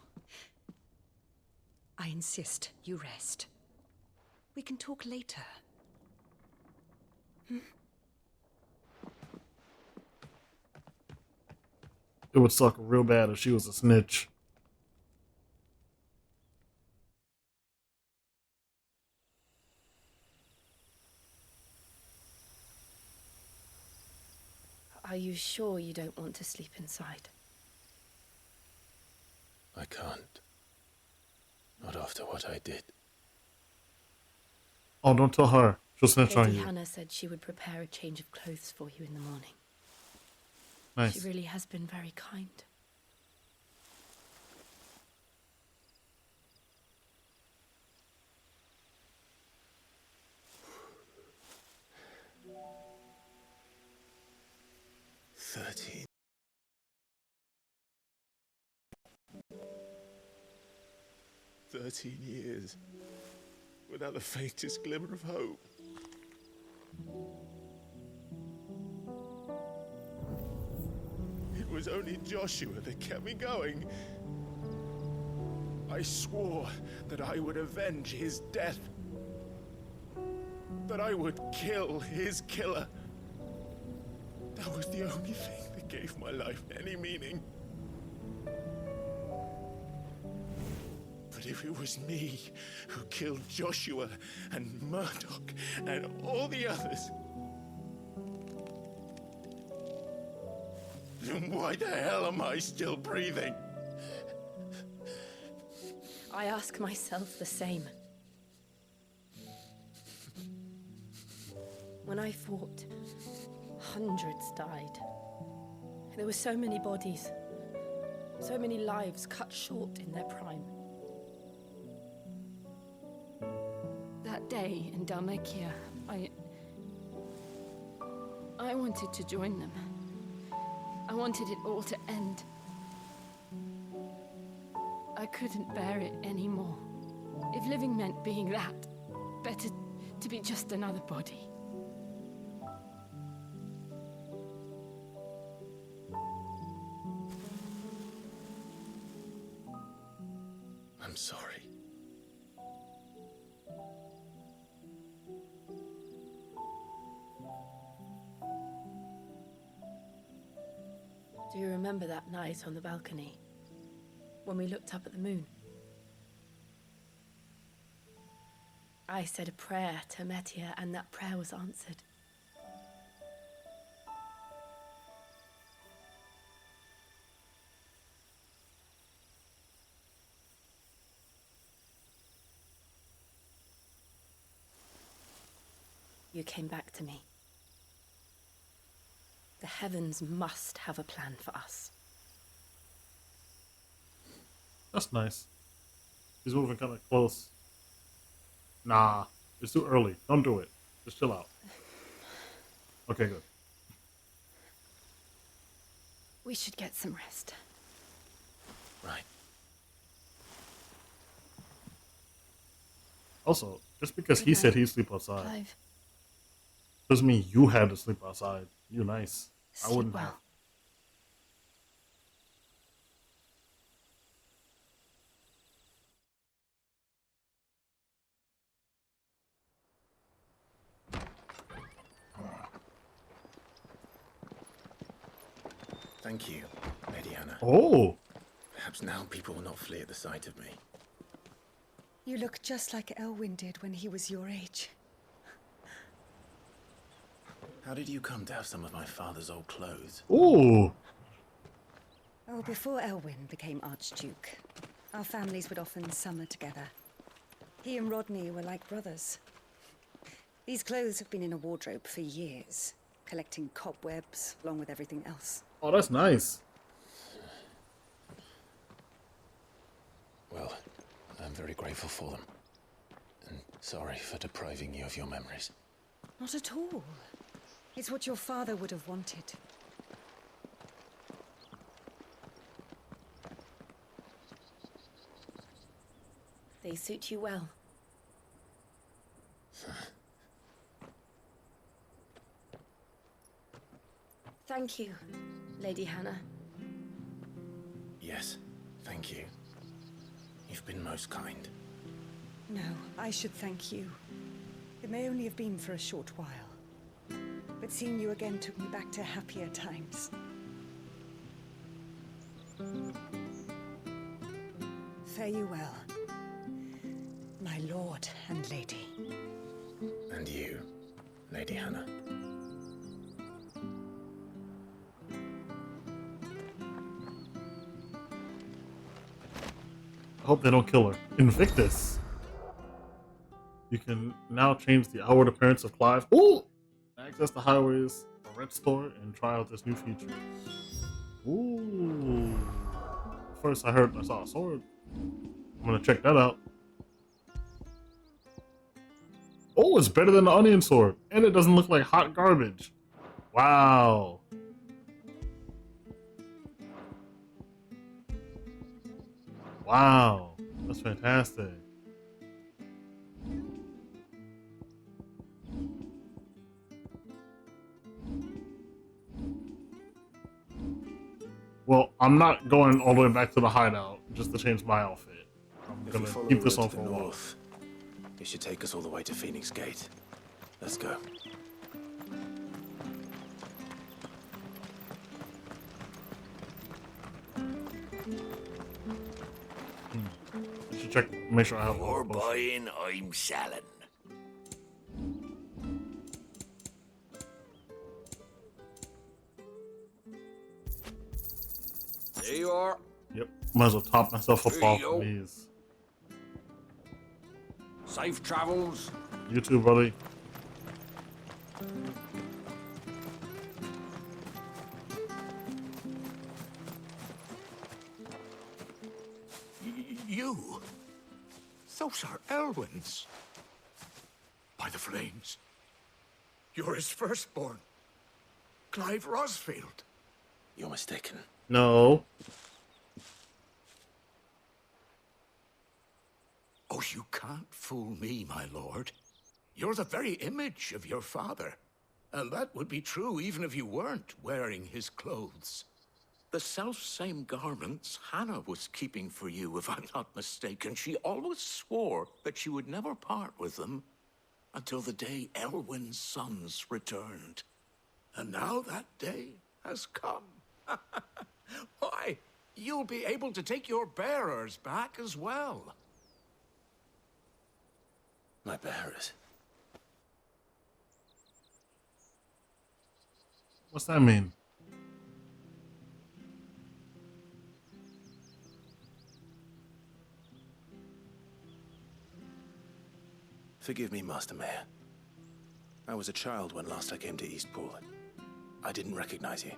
I insist you rest. We can talk later. It would suck real bad if she was a snitch. Are you sure you don't want to sleep inside? I can't. Not after what I did. Oh, don't tell her. She'll snitch on Lady you. Hannah said she would prepare a change of clothes for you in the morning. Nice. She really has been very kind. "13 years without the faintest glimmer of hope. It was only Joshua that kept me going. I swore that I would avenge his death. That I would kill his killer. That was the only thing that gave my life any meaning. But if it was me who killed Joshua and Murdoch and all the others, then why the hell am I still breathing? I ask myself the same. When I fought, hundreds died. There were so many bodies, so many lives cut short in their prime. That day in Dalmekia, I wanted to join them. I wanted it all to end. I couldn't bear it anymore. If living meant being that, better to be just another body. I'm sorry. Do you remember that night on the balcony, when we looked up at the moon? I said a prayer to Metia, and that prayer was answered. You came back to me. The heavens must have a plan for us. That's nice. He's moving kind of close. Nah, it's too early. Don't do it. Just chill out. Okay, good. We should get some rest. Right. Also, just because he said he'd sleep outside Clive. doesn't mean you had to sleep outside. You're nice. I wouldn't well. have. Thank you, Lady Hannah. Oh! Perhaps now people will not flee at the sight of me. You look just like Elwyn did when he was your age. How did you come to have some of my father's old clothes? Ooh! Oh, before Elwyn became Archduke, our families would often summer together. He and Rodney were like brothers. These clothes have been in a wardrobe for years, collecting cobwebs along with everything else. Oh, that's nice. Well, I'm very grateful for them. And sorry for depriving you of your memories. Not at all. It's what your father would have wanted. They suit you well. Thank you, Lady Hannah. Yes, thank you. You've been most kind. No, I should thank you. It may only have been for a short while, but seeing you again took me back to happier times. Fare you well, my lord and lady. And you, Lady Hannah. I hope they don't kill her. Invictus. You can now change the outward appearance of Clive. Ooh! Access the highways, a red store, and try out this new feature. Ooh. First I saw a sword. I'm gonna check that out. Oh, it's better than the onion sword. And it doesn't look like hot garbage. Wow. Wow. That's fantastic. Well, I'm not going all the way back to the hideout just to change my outfit. I'm If we gonna follow keep the this road on to for a the while. north, it should take us all the way to Phoenix Gate. Let's go. I should check, make sure I have all You're the potions. buying, I'm selling. There you are. Yep, might as well top myself up Here off you go. these. Safe travels. You too, buddy. You? Those are Elwyn's. By the flames. You're his firstborn. Clive Rosfield. You're mistaken. No. Oh, you can't fool me, my lord. You're the very image of your father. And that would be true even if you weren't wearing his clothes. The self-same garments Hannah was keeping for you, if I'm not mistaken. She always swore that she would never part with them until the day Elwyn's sons returned. And now that day has come. Why, you'll be able to take your bearers back as well. My bearers. What's that mean? Forgive me, Master Mayor. I was a child when last I came to Eastpool. I didn't recognize you.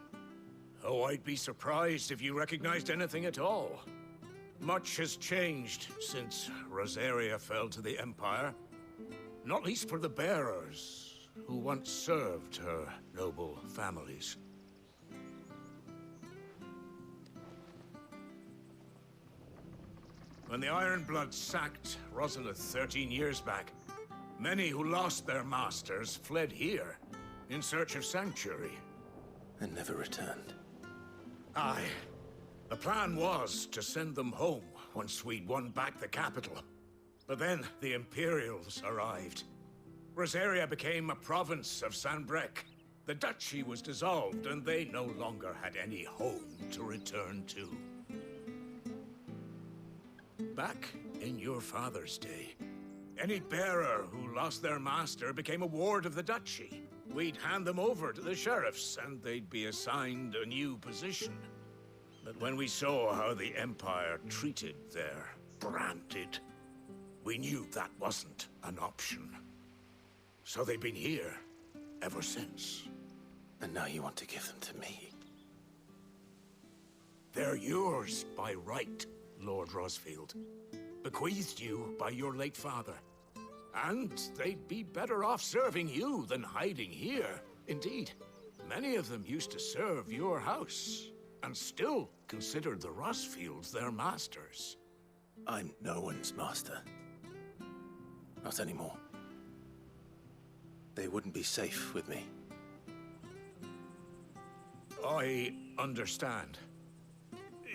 Oh, I'd be surprised if you recognized anything at all. Much has changed since Rosaria fell to the Empire. Not least for the bearers, who once served her noble families. When the Ironbloods sacked Rosalith 13 years back, many who lost their masters fled here in search of sanctuary. And never returned. Aye. The plan was to send them home once we'd won back the capital. But then the Imperials arrived. Rosaria became a province of Sanbreque. The duchy was dissolved, and they no longer had any home to return to. Back in your father's day, any bearer who lost their master became a ward of the duchy. We'd hand them over to the sheriffs, and they'd be assigned a new position. But when we saw how the Empire treated their branded, we knew that wasn't an option. So they've been here ever since. And now you want to give them to me? They're yours by right, Lord Rosfield. Bequeathed you by your late father. And they'd be better off serving you than hiding here. Indeed, many of them used to serve your house, and still considered the Rosfields their masters. I'm no one's master. Not anymore. They wouldn't be safe with me. I understand.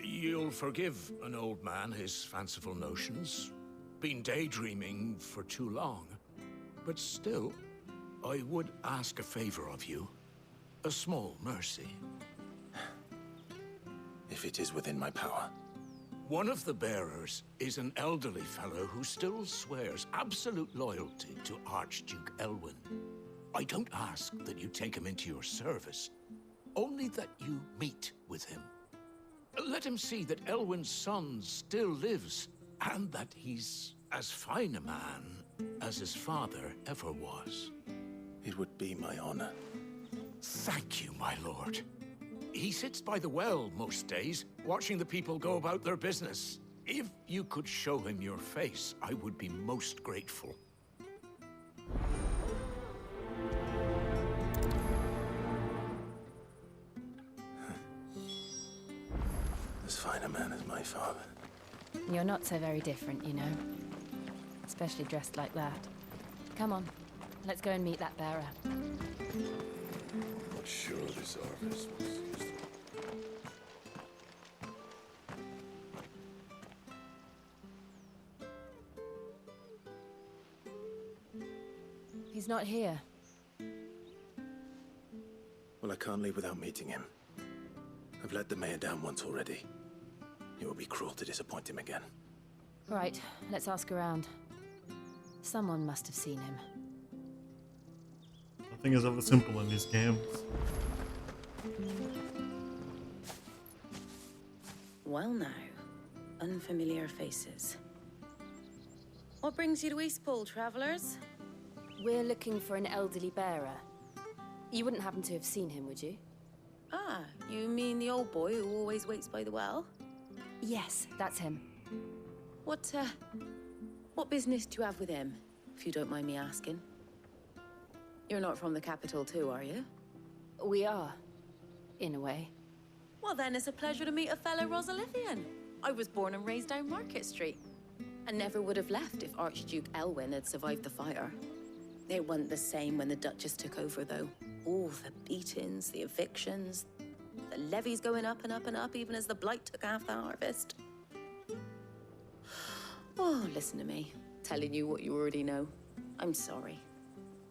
You'll forgive an old man his fanciful notions. Been daydreaming for too long. But still, I would ask a favor of you. A small mercy. If it is within my power. One of the bearers is an elderly fellow who still swears absolute loyalty to Archduke Elwyn. I don't ask that you take him into your service, only that you meet with him. Let him see that Elwyn's son still lives, and that he's as fine a man as his father ever was. It would be my honor. Thank you, my lord. He sits by the well most days, watching the people go about their business. If you could show him your face, I would be most grateful. As fine a man as my father. You're not so very different, you know. Especially dressed like that. Come on, let's go and meet that bearer. Not sure this harvest was used. He's not here. Well, I can't leave without meeting him. I've let the mayor down once already. It would be cruel to disappoint him again. Right, let's ask around. Someone must have seen him. Nothing is ever simple in these games. Well now, unfamiliar faces. What brings you to Eastpool, travelers? We're looking for an elderly bearer. You wouldn't happen to have seen him, would you? Ah, you mean the old boy who always waits by the well? Yes, that's him. What business do you have with him, if you don't mind me asking? You're not from the capital too, are you? We are, in a way. Well then, it's a pleasure to meet a fellow Rosalithian. I was born and raised down Market Street, and never would have left if Archduke Elwyn had survived the fire. It wasn't the same when the Duchess took over, though. All the beatings, the evictions, the levies going up and up and up, even as the blight took half the harvest. Oh, listen to me, telling you what you already know. I'm sorry.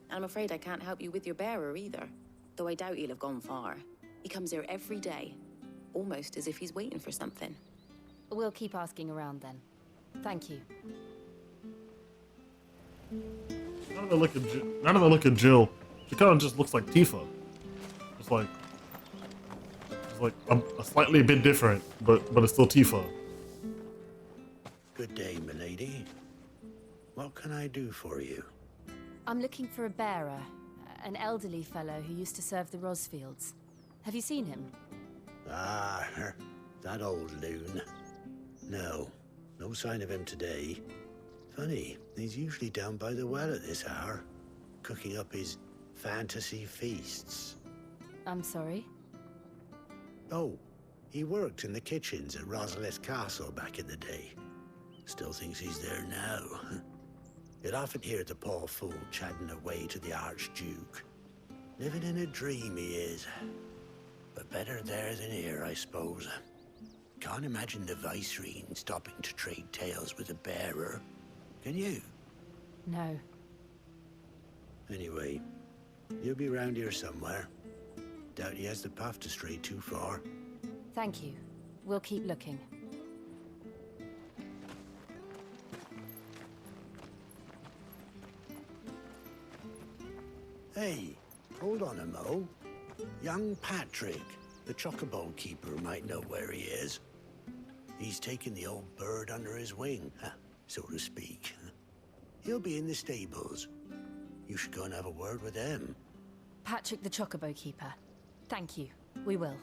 And I'm afraid I can't help you with your bearer either, though I doubt he'll have gone far. He comes here every day, almost as if he's waiting for something. We'll keep asking around then. Thank you. Now that I look at Jill, she kind of just looks like Tifa. It's like a slightly bit different, but it's still Tifa. Good day, milady. What can I do for you? I'm looking for a bearer, an elderly fellow who used to serve the Rosfields. Have you seen him? Ah, that old loon. No sign of him today. Funny, he's usually down by the well at this hour, cooking up his fantasy feasts. I'm sorry? Oh, he worked in the kitchens at Rosalith Castle back in the day. Still thinks he's there now. You'd often hear the poor fool chatting away to the Archduke. Living in a dream he is. But better there than here, I suppose. Can't imagine the Viceroy stopping to trade tales with a bearer. Can you? No. Anyway, he'll be round here somewhere. Doubt he has the path to stray too far. Thank you. We'll keep looking. Hey, hold on a mo. Young Patrick, the chocobo keeper, might know where he is. He's taken the old bird under his wing, so to speak. He'll be in the stables. You should go and have a word with him. Patrick the Chocobo Keeper. Thank you. We will.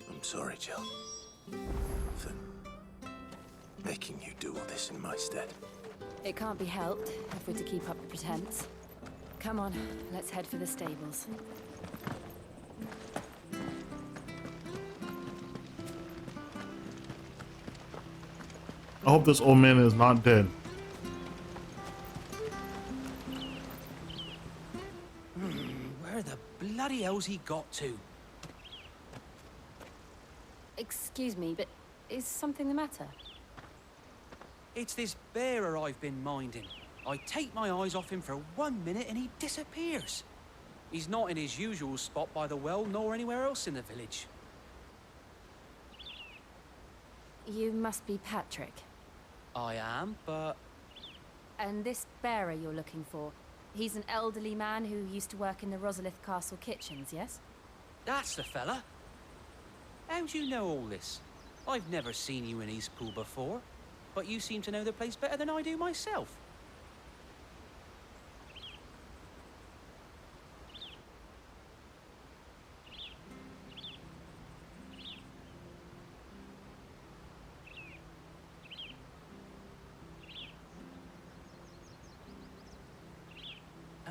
I'm sorry, Jill. For making you do all this in my stead. It can't be helped if we're to keep up the pretense. Come on, let's head for the stables. I hope this old man is not dead. hell's he got to? Excuse me, but is something the matter? It's this bearer I've been minding. I take my eyes off him for 1 minute and he disappears. He's not in his usual spot by the well, nor anywhere else in the village. You must be Patrick. I am, but... And this bearer you're looking for, he's an elderly man who used to work in the Rosalith Castle kitchens, yes? That's the fella. How do you know all this? I've never seen you in Eastpool before, but you seem to know the place better than I do myself.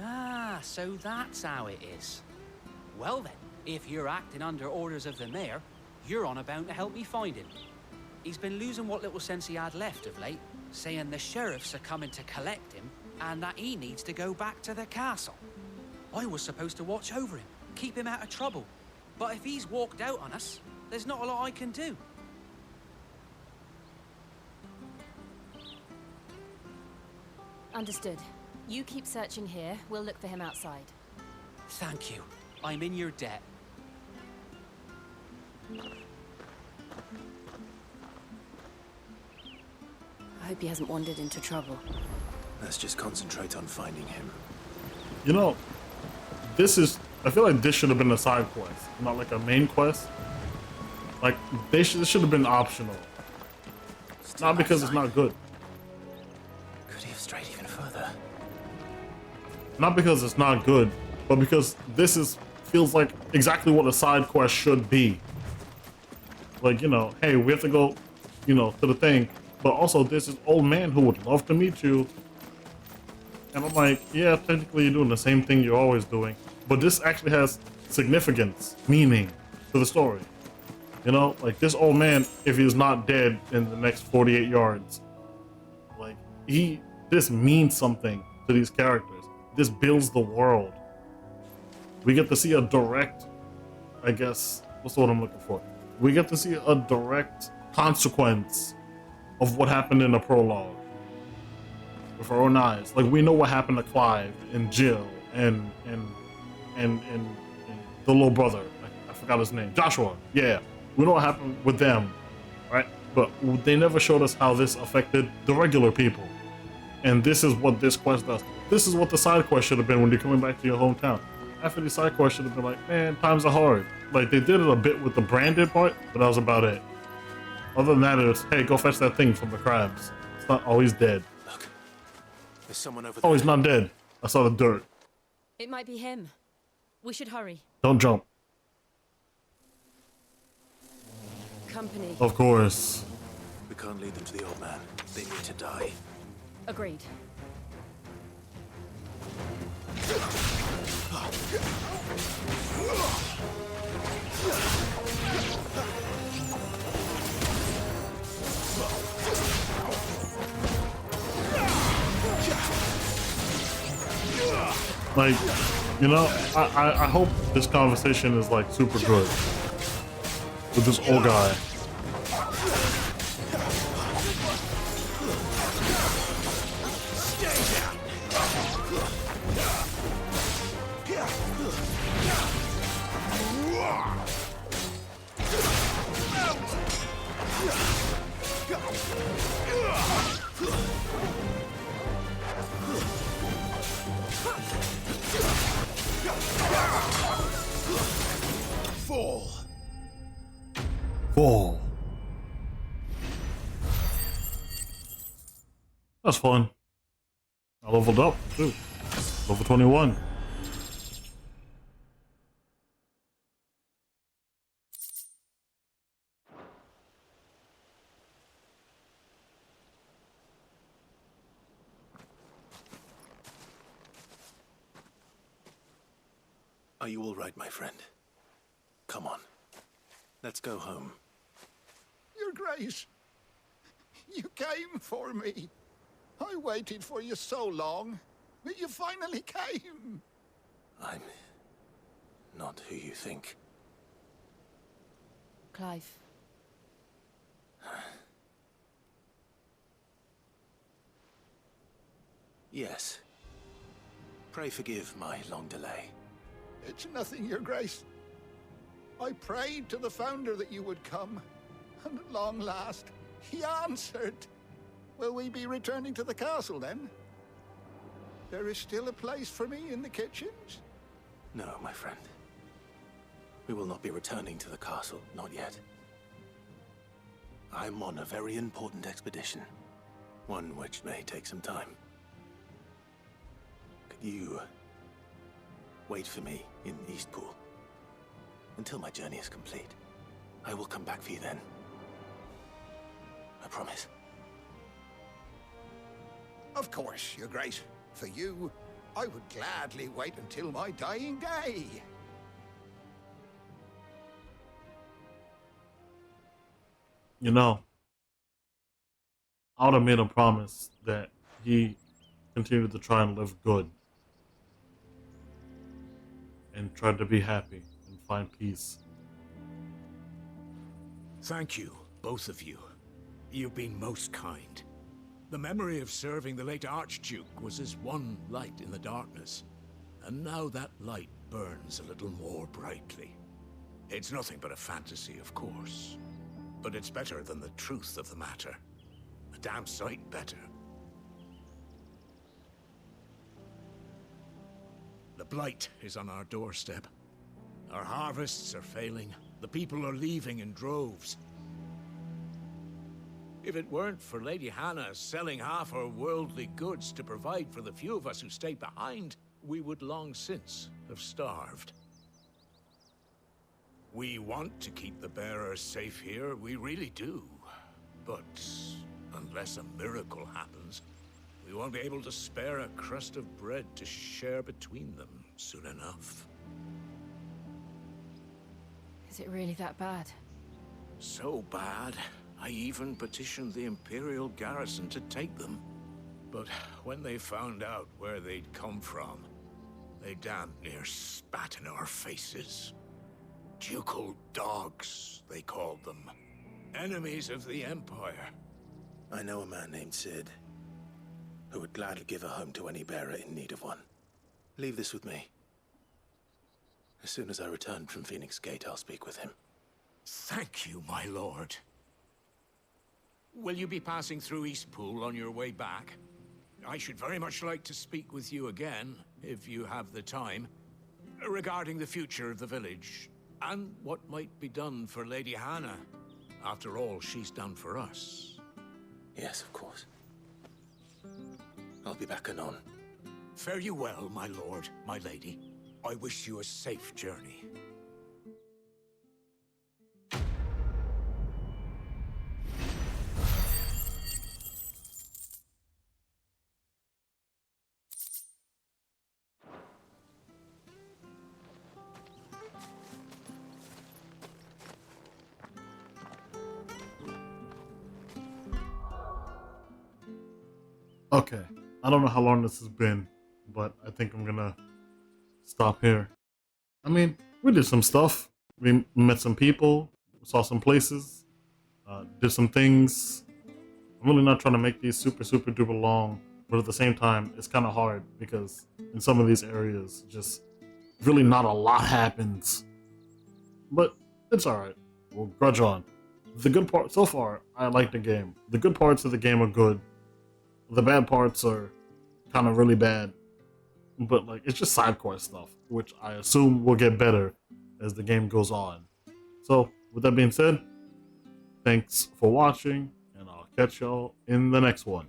Ah, so that's how it is. Well then, if you're acting under orders of the mayor, you're on about to help me find him. He's been losing what little sense he had left of late, saying the sheriffs are coming to collect him and that he needs to go back to the castle. I was supposed to watch over him, keep him out of trouble. But if he's walked out on us, there's not a lot I can do. Understood. You keep searching here, we'll look for him outside. Thank you. I'm in your debt. I hope he hasn't wandered into trouble. Let's just concentrate on finding him. You know, I feel like this should have been a side quest, not like a main quest. Like, this should have been optional. Not because it's not good. Could he have strayed even further? Not because it's not good, but because feels like exactly what a side quest should be. Like, you know, hey, we have to go, you know, to the thing, but also there's this old man who would love to meet you. And I'm like, yeah, technically you're doing the same thing you're always doing, but this actually has significance, meaning to the story. You know, like this old man, if he's not dead in the next 48 yards, like this means something to these characters. This builds the world. We get to see a direct, I guess, what's the word I'm looking for? We get to see a direct consequence of what happened in the prologue with our own eyes. Like, we know what happened to Clive and Jill and the little brother. I forgot his name. Joshua. Yeah. We know what happened with them, right? But they never showed us how this affected the regular people. And this is what this quest does. This is what the side quest should have been when you're coming back to your hometown. After the side quest should have been like, man, times are hard. Like, they did it a bit with the branded part, but that was about it. Other than that, it's, hey, go fetch that thing from the crabs. It's not always dead. Look, there's someone over there. Oh, he's not dead. I saw the dirt. It might be him. We should hurry. Don't jump. Company. Of course. We can't lead them to the old man. They need to die. Agreed. Like, you know, I hope this conversation is like super good with this old guy. Fall. That's fun. I leveled up too. Level 21. Are you all right, my friend? Come on. Let's go home. Your Grace, you came for me. I waited for you so long, but you finally came. I'm not who you think. Clive. Yes. Pray forgive my long delay. It's nothing, Your Grace. I prayed to the Founder that you would come, and at long last, he answered. Will we be returning to the castle, then? There is still a place for me in the kitchens? No, my friend. We will not be returning to the castle, not yet. I'm on a very important expedition, one which may take some time. Could you wait for me in Eastpool until my journey is complete? I will come back for you then. I promise. Of course, Your Grace. For you, I would gladly wait until my dying day. You know, I would have made a promise that he continued to try and live good and tried to be happy and find peace. Thank you, both of you. You've been most kind. The memory of serving the late Archduke was as one light in the darkness, and now that light burns a little more brightly. It's nothing but a fantasy, of course, but it's better than the truth of the matter. A damn sight better. The blight is on our doorstep. Our harvests are failing. The people are leaving in droves. If it weren't for Lady Hannah selling half her worldly goods to provide for the few of us who stayed behind, we would long since have starved. We want to keep the bearers safe here, we really do. But unless a miracle happens, we won't be able to spare a crust of bread to share between them soon enough. Is it really that bad? So bad, I even petitioned the Imperial garrison to take them. But when they found out where they'd come from, they damn near spat in our faces. Ducal dogs, they called them. Enemies of the Empire. I know a man named Sid, who would gladly give a home to any bearer in need of one. Leave this with me. As soon as I return from Phoenix Gate, I'll speak with him. Thank you, my lord. Will you be passing through Eastpool on your way back? I should very much like to speak with you again, if you have the time, regarding the future of the village, and what might be done for Lady Hannah. After all she's done for us. Yes, of course. I'll be back anon. Fare you well, my lord, my lady. I wish you a safe journey. Okay, I don't know how long this has been, but I think I'm gonna stop here. I mean, we did some stuff. We met some people, saw some places, did some things. I'm really not trying to make these super duper long, but at the same time, it's kind of hard because in some of these areas, just really not a lot happens. But it's alright. We'll grudge on. The good part, so far, I like the game. The good parts of the game are good. The bad parts are kind of really bad. But like, it's just side quest stuff, which I assume will get better as the game goes on. So, with that being said, thanks for watching, and I'll catch y'all in the next one.